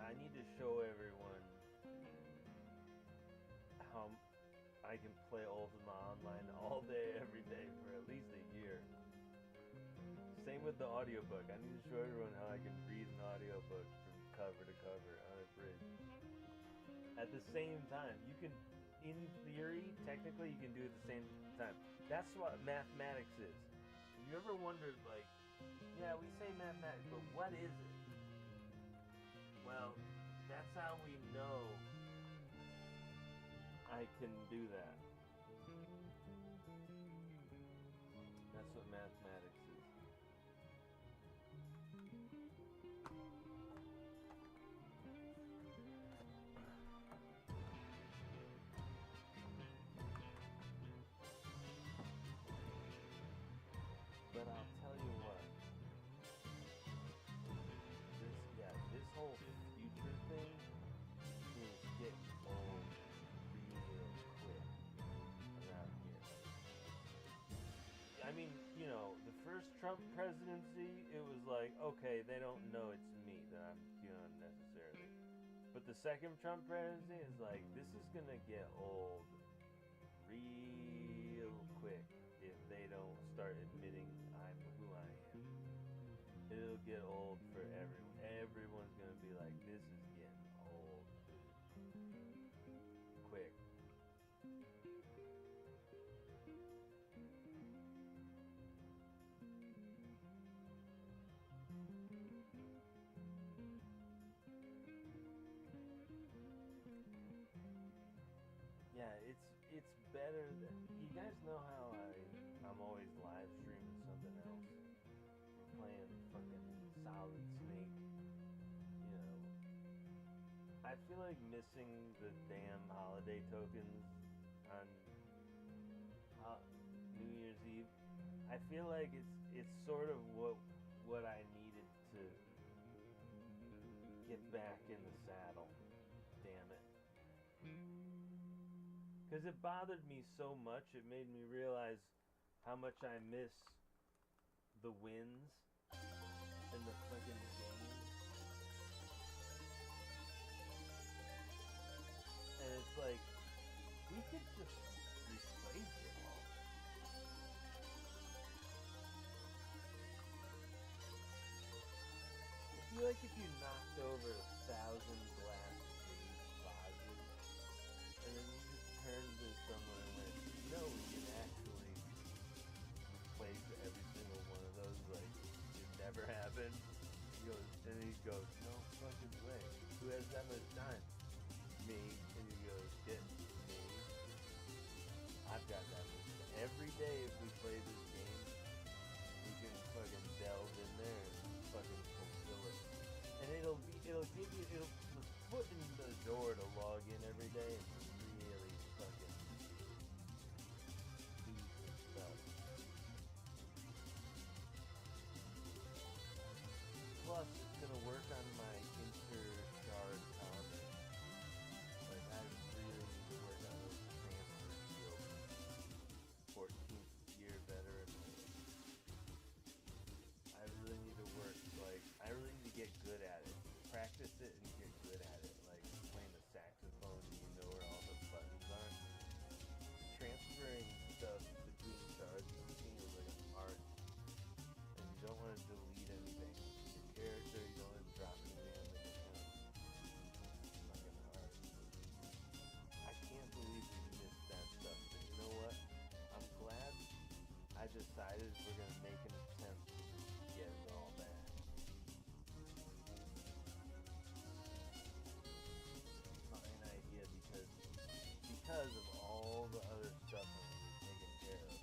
I need to show everyone how I can play Ultima Online all day, every day for at least a year. Same with the audiobook. I need to show everyone how I can read an audiobook from cover to cover unabridged. At the same time, you can, in theory, technically, you can do it at the same time. That's what mathematics is. Have you ever wondered, like, yeah, we say mathematics, but what is it? Well, that's how we know I can do that. That's what mathematics is. But I'll tell you what. This whole future thing is getting old real quick around here. I mean, you know, the first Trump presidency, it was like, okay, they don't know it's me that I'm doing necessarily. But the second Trump presidency is like, this is gonna get old real quick if they don't start admitting I'm who I am. It'll get old for everyone. Everyone's gonna be like, this is getting old quick. Yeah, it's better than, you guys know how I'm always live streaming something else. We're playing fucking Solid Snake. You know, I feel like missing the damn holiday tokens on New Year's Eve. I feel like it's sort of what I needed to get back in the saddle. Damn it. Because it bothered me so much, it made me realize how much I miss the wins and the fucking games. 1,000 glass vases, and then you just turn to someone and went, we can actually replace every single one of those, like, it never happened. He goes, no fucking way. Who has that much time? Me. And he goes, get me. I've got that much time. Every day if we play this game, we can fucking delve in there and fucking fulfill it. And it'll give you, the foot in the door to log in every day and really fucking do some stuff. Plus, it's gonna work on my inter-shard comments. Like, I really need to work on those transfer skills. 14th year veteran. I really need to work, like, I really need to get good at it. Practice it and get good at it. Like, playing the saxophone, you know where all the buttons are. Transferring stuff between shards seems like an art. And you don't want to delete anything. Character, you don't want to drop anything on the account. Fucking hard. I can't believe we missed that stuff, but you know what? I'm glad I decided we're gonna make an attempt to get it all back. Fine idea because of all the other stuff that we've taken care of.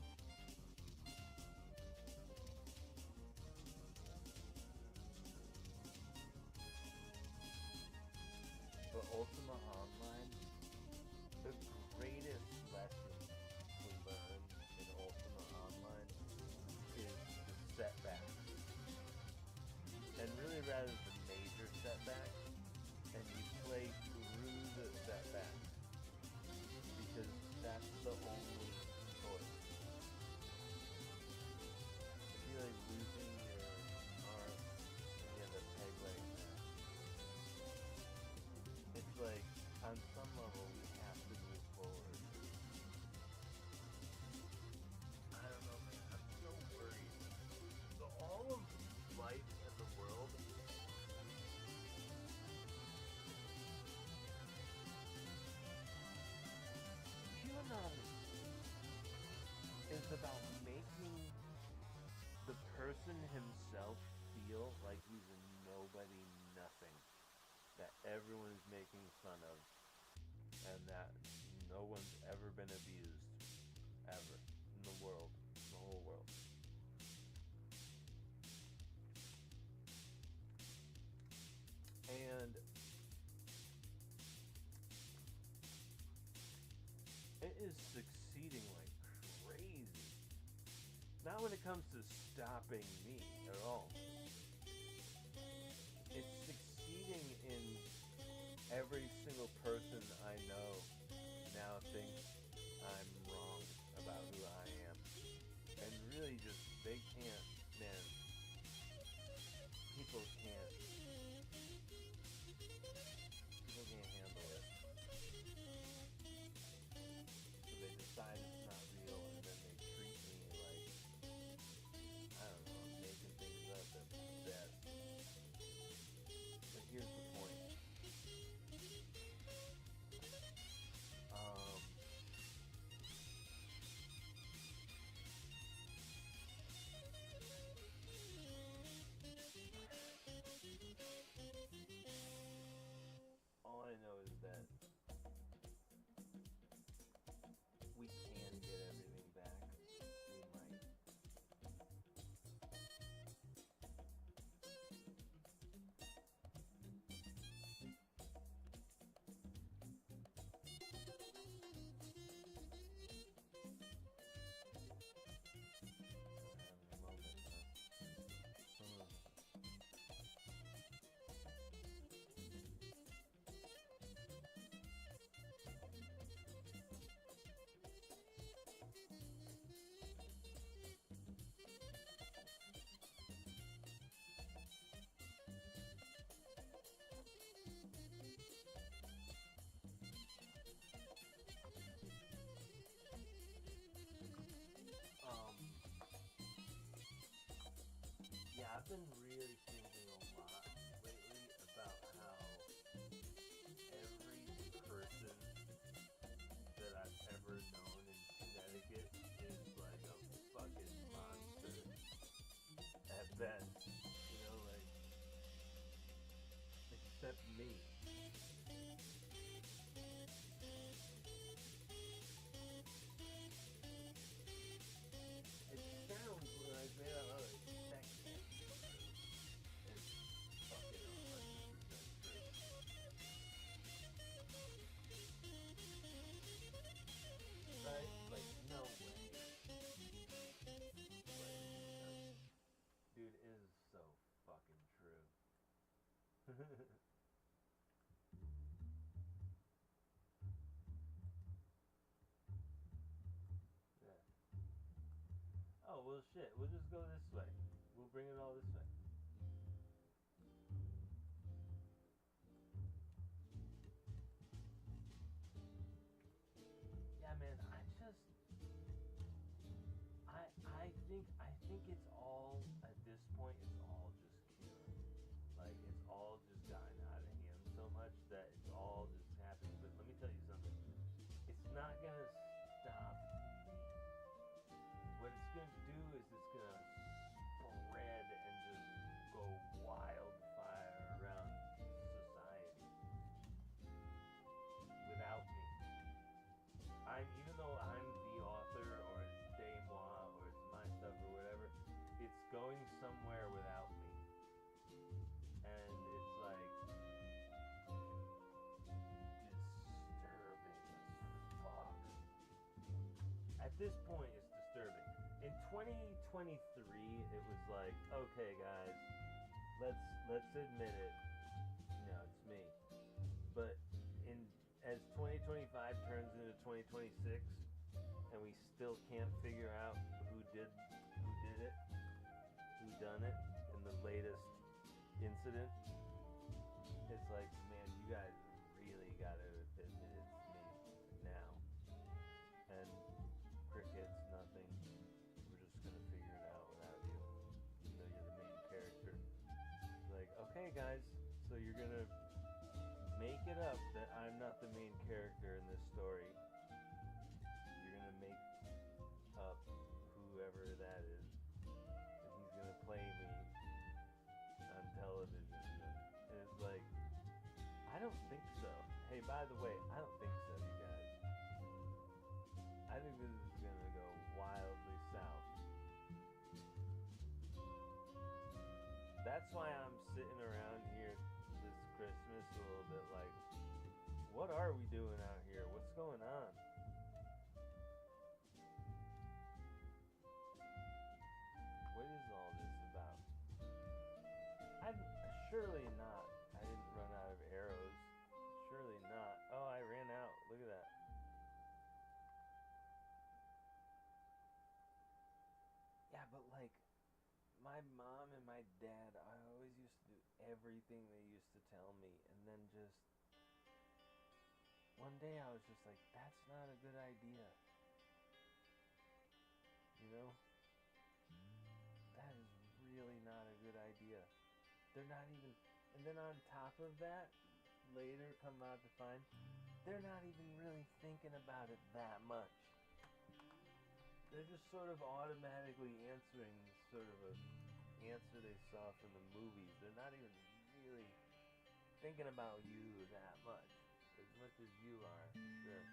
But Ultima Online, the greatest lesson to learn in Ultima Online is the setbacks. And really rather the major setbacks, and you play through the setbacks. Because that's the only choice. If you're like losing your arm, you have a peg leg match. It's like, on some level, we have to move forward. I don't know, man. I'm so worried. So all of life and the world QAnon is about making the person himself feel like he's a nobody, nothing, that everyone is making fun of, and that no one's ever been abused, ever, in the world, in the whole world. And it is succeeding like crazy. Not when it comes to stopping me at all. It's succeeding in every single person I know now thinks I'm wrong about who I am. And really just, they can't, man, people can't handle it. So they decide it's not real, and then they treat me like, I don't know, making things up at best. But here's the point. All I know is that we can get everything back. We might. Yeah, I've been really thinking a lot lately about how that, you know, like, except me. It sounds when I say that, oh, that can't be true. It's fucking 100% true. Right? Like, no way. Dude, it is so fucking true. Yeah. Oh, well, shit. We'll just go this way. We'll bring it all this way. Yeah, man. I think it's all at this point. It's all just cure. Like it's all just gotten out of hand so much that it's all just happening. But let me tell you something. It's not gonna stop. What it's gonna do is it's gonna spread and just go wildfire around society without me. Even though I'm the author or it's de moi or it's my stuff or whatever, it's going somewhere without me. And it's like disturbing as fuck. At this point it's disturbing. In 2023 it was like, okay guys, let's admit it. It's me. But as 2025 turns into 2026 and we still can't figure out who did it, who done it in the latest incident, it's like, man, you guys really gotta admit it's me now. And crickets, nothing. We're just gonna figure it out without you. Even though you're the main character. Like, okay guys, so you're gonna make it up that I'm not the main character in this story. You're gonna make up whoever that is, and he's gonna play me on television. And it's like, I don't think so. Hey, by the way, I don't think so, you guys. I think this is gonna go wildly south. That's why I'm sitting around here this Christmas a little bit like, what are we doing out here? What's going on? What is all this about? Surely not. I didn't run out of arrows. Surely not. Oh, I ran out. Look at that. Yeah, but like, my mom and my dad, I always used to do everything they used to tell me, and then just one day I was just like, that's not a good idea. You know? That is really not a good idea. They're not even, and then on top of that, later come out to find, they're not even really thinking about it that much. They're just sort of automatically answering sort of a answer they saw from the movies. They're not even really thinking about you that much as you are, for sure.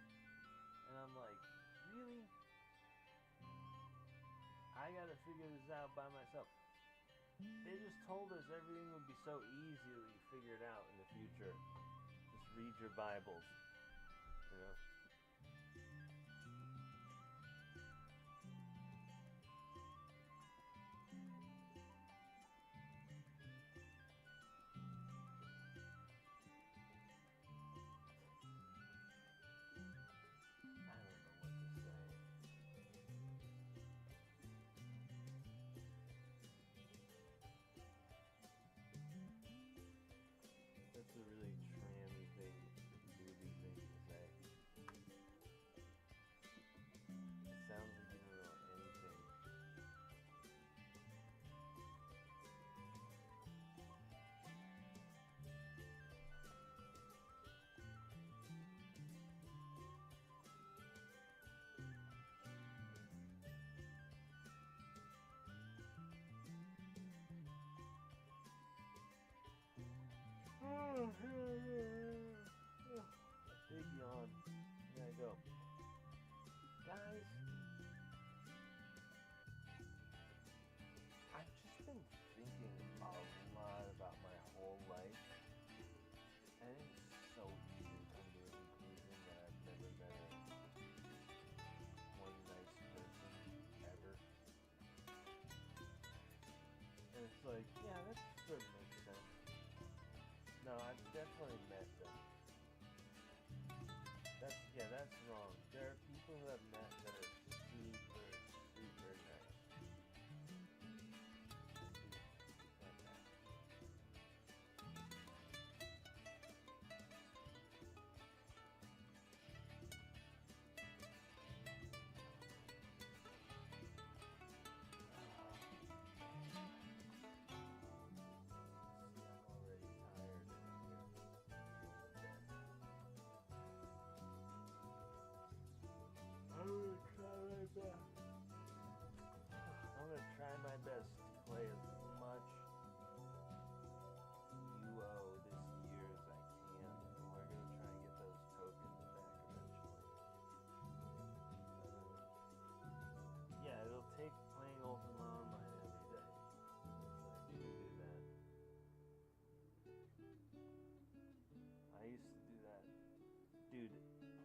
And I'm like, really? I gotta figure this out by myself. They just told us everything would be so easily figured out in the future. Just read your Bibles, you know? I don't know what to say. That's a really trammy thing, movie thing to say. like, yeah, that sort of makes sense. No, I've definitely met them. That's wrong. There are people who I've met that are super, super nice. I'm gonna try my best to play as much UO this year as I can, and we're gonna try and get those tokens back eventually. Yeah, it'll take playing Ultima Online every day. I do that. I used to do that. Dude,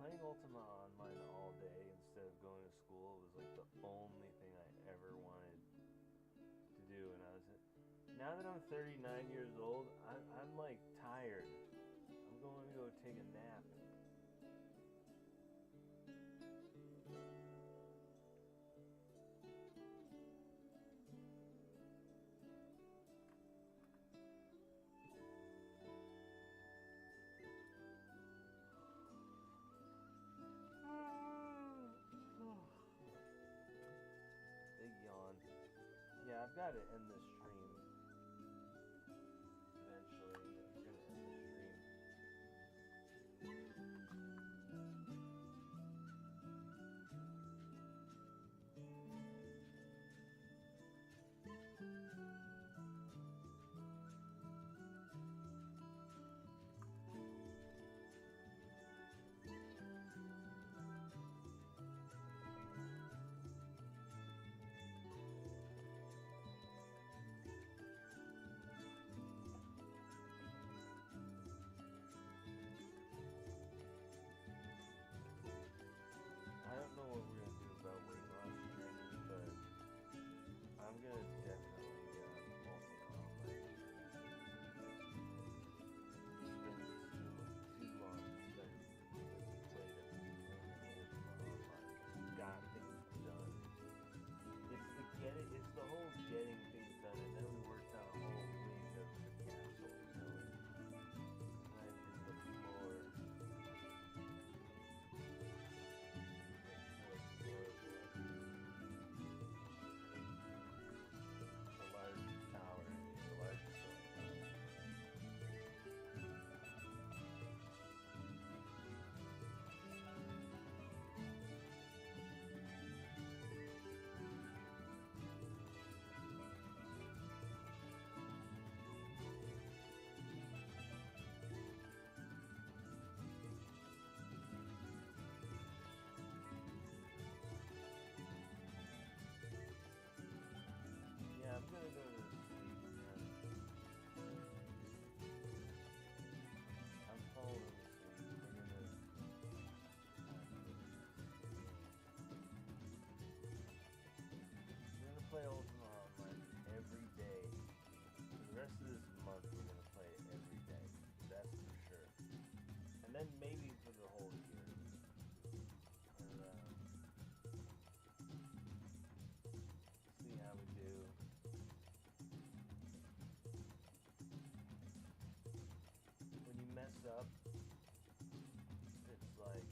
playing Ultima Online all day instead of going to school was like the only thing I ever wanted to do when I was now that I'm 39 years old, I'm like tired. I'm going to go take a nap. Big yawn. Yeah, I've got to end this stream eventually. I'm gonna end the stream. I don't know what we're gonna do about weight loss training, but I'm gonna definitely get on Ultima Online. It's been too long since I played a Ultima Online. Got things done. It's the whole getting things done, and then we worked on a whole wing of the castle, you know, and I did the floor. Yeah, I'm gonna go to sleep, man. I'm falling asleep. We're gonna play Ultima Online every day. For the rest of this month, we're gonna play it every day. That's for sure. And then maybe for the whole year. See how we do. When you mess up, it's like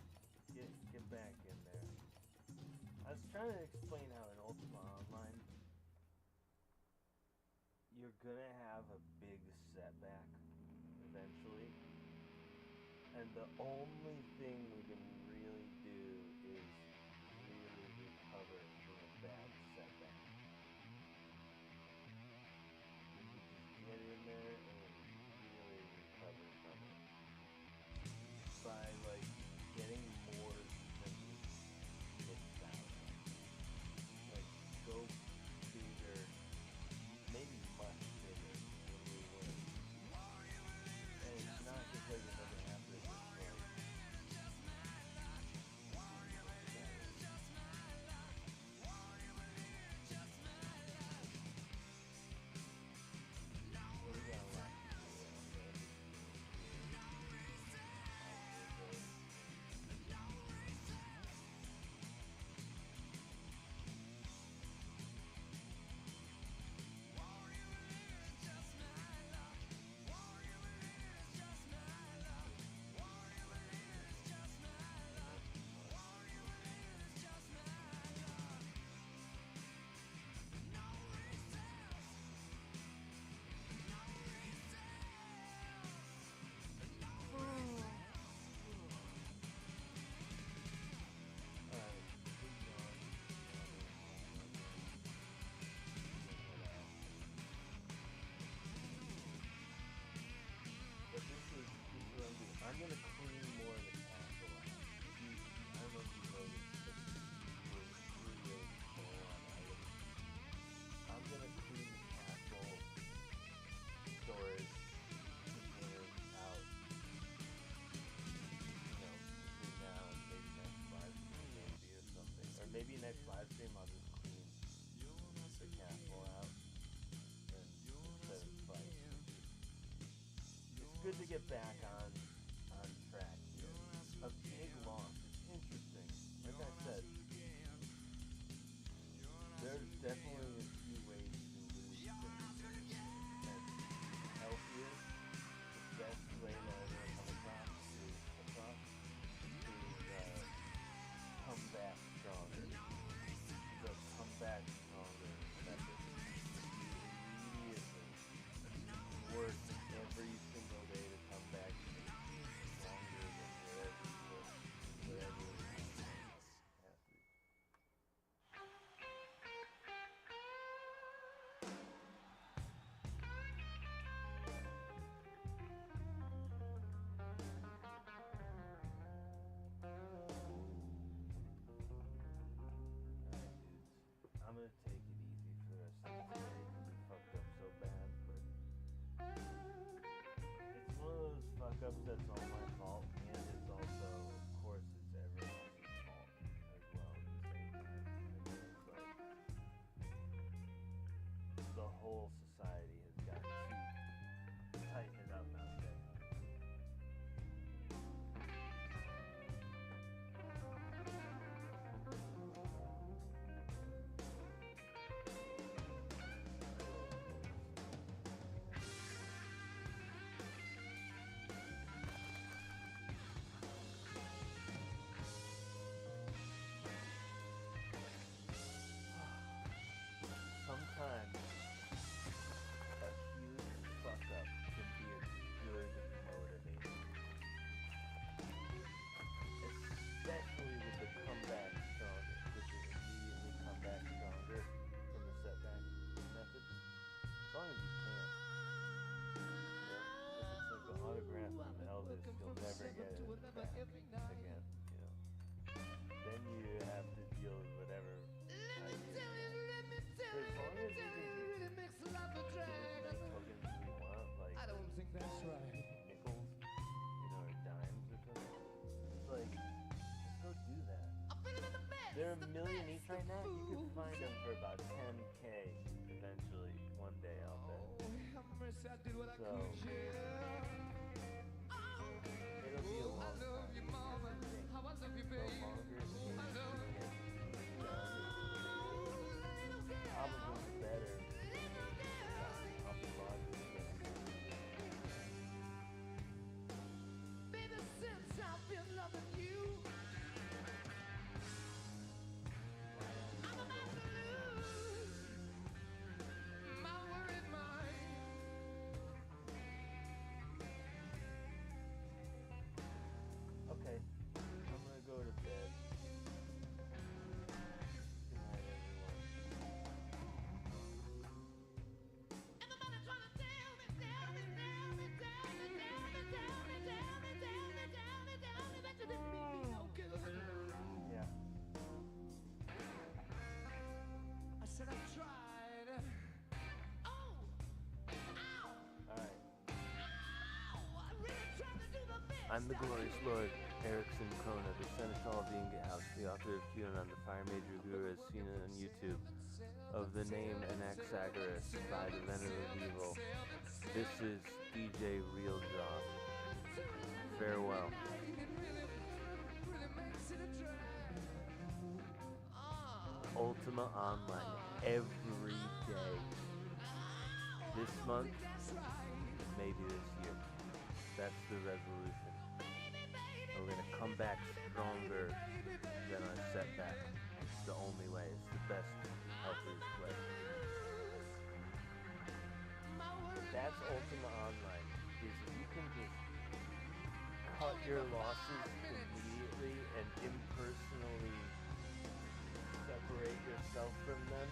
get back in there. I was trying to explain how in Ultima Online you're gonna have a big setback eventually, and the only thing we can really do is really recover from a bad setback. We can just get in there and really recover from it by like getting more defensive hits out. Like go bigger, maybe much bigger when we win. And it's not just like it doesn't happen, it's like maybe next live stream I'll just clean the castle out and instead of fight. It's good to get back on track here. A big loss. It's interesting. Like I said, there's definitely a few ways to lose things. And healthiest, the best way to come across is come back stronger. The come back stronger method. You immediately work every single day to come back stronger than wherever you were, wherever you have to. Alright, dudes. I'm gonna take it easy for the rest of the day because it fucked up so bad, but it's one of those fuck ups that's all my fault, and it's also, of course, it's everyone else's fault as well at the same time. And it's like the whole society has got to tighten it up out there. Sometimes a huge fuck up can be a good motivator. Especially with the comeback stronger, with the immediately come back stronger from the setback method. As long as you can. You know, if it's like an autograph from Elvis, you'll never get it back again, you know. Then you have to deal with whatever idea. But as long as you can get as many tokens as you want, like I don't think that's right. nickels, you know, or dimes or something, it's like, just go do that. They're a million each right now. You can find them for about 10K eventually, one day, I'll bet. I did what I So, could, yeah. it'll be a long I love time. you, mama. How I love you, The baby. longer it takes I love to you. get done, probably better off the log. Baby, since I've been loving you, I'm about to lose my worried mind. Okay, I'm gonna go to bed. Good night, everyone. Everybody trying to tell me, tell me, tell me, tell me, tell me, tell me, tell me, tell me, tell me, tell me that you didn't mean me no good. Yeah. I said I tried. Oh, ow, Alright. ow! I really tried to do the best. I'm the glorious Lord, Erickson Kona, the Seneschal of the Ingot House, the author of QAnon, the Fire Major Guru as seen on YouTube, of the name Anaxagoras by the Venom of Evil. This is DJ Real Jaw. Farewell. Ultima Online every day. This month, maybe this year. That's the resolution. And we're gonna come back stronger than our setback. It's the only way. It's the best, healthiest way. That's Ultima Online. Is you can just cut your losses immediately and impersonally separate yourself from them,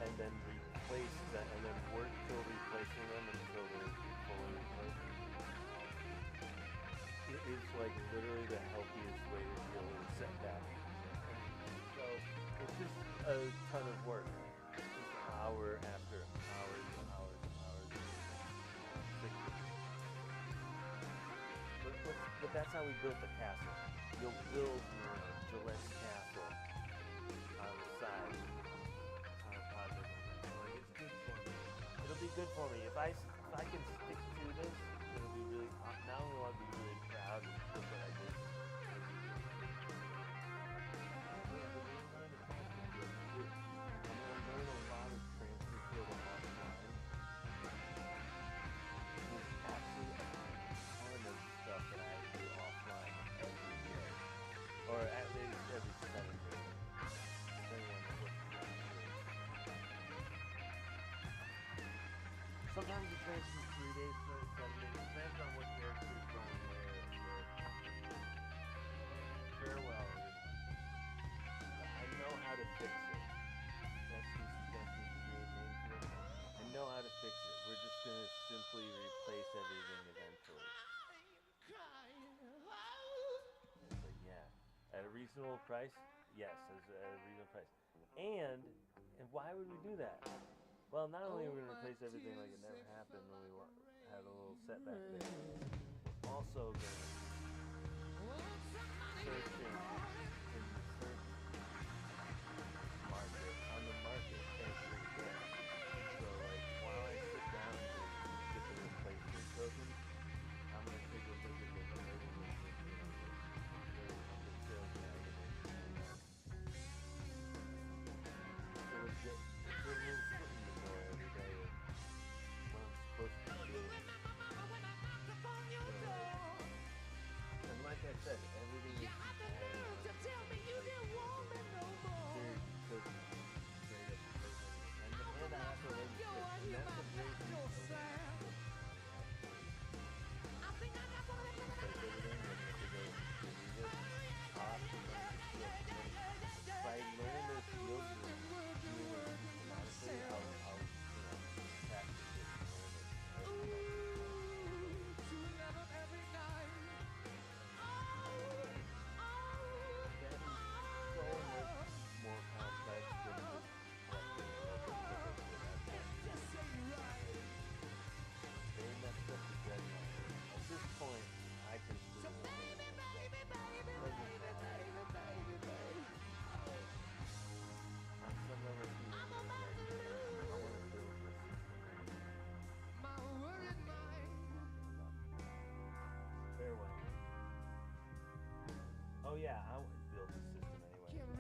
and then replace them, and then work till replacing them until they're fully replaced. It is like literally the healthiest way to deal with a setback. So it's just a ton of work. Just hour after hours and hours and hours. But that's how we built the castle. You'll build Gillette's castle drive on a project like that. So, like, it's good for me. It'll be good for me if I can stick to this. It'll be really. Not only will I be really proud of the stuff that I did. I'm gonna learn a lot of transfer field offline. There's actually a ton of stuff that I have to do offline every day, or at least every 7 days, depending on what the transfer is. Sometimes it transfers 3 days, sometimes 7 days. It depends on what character is going where. Farewell. I know how to fix it. That's the create name for it. I know how to fix it. We're just gonna simply replace everything eventually. It's like, yeah, at a reasonable price. Yes, at a reasonable price. And why would we do that? Well, not only are we gonna replace everything like it never happened when we had a little setback there, we're also gonna search in the search market on the market every day. So like while I sit down to get the replacement token, I'm gonna take a look at what the label is, the sales guide and everything like that. So it's a little foot in the door every day of what I'm supposed to be doing. And like I said, everything is very cookie, straight up cookie. And I have to learn to cook. And that's a great reason to learn to cook. Like everything, and if it goes to this, I'll have to learn to cook. And if I learn their skills and do it systematically, I'll practice it and learn it. That is so much more complex than just collecting local tickets with that. They messed up the deadline. At this point, I can see it. On some level, I want to build this system. Farewell. Oh yeah, I would build the system anyway.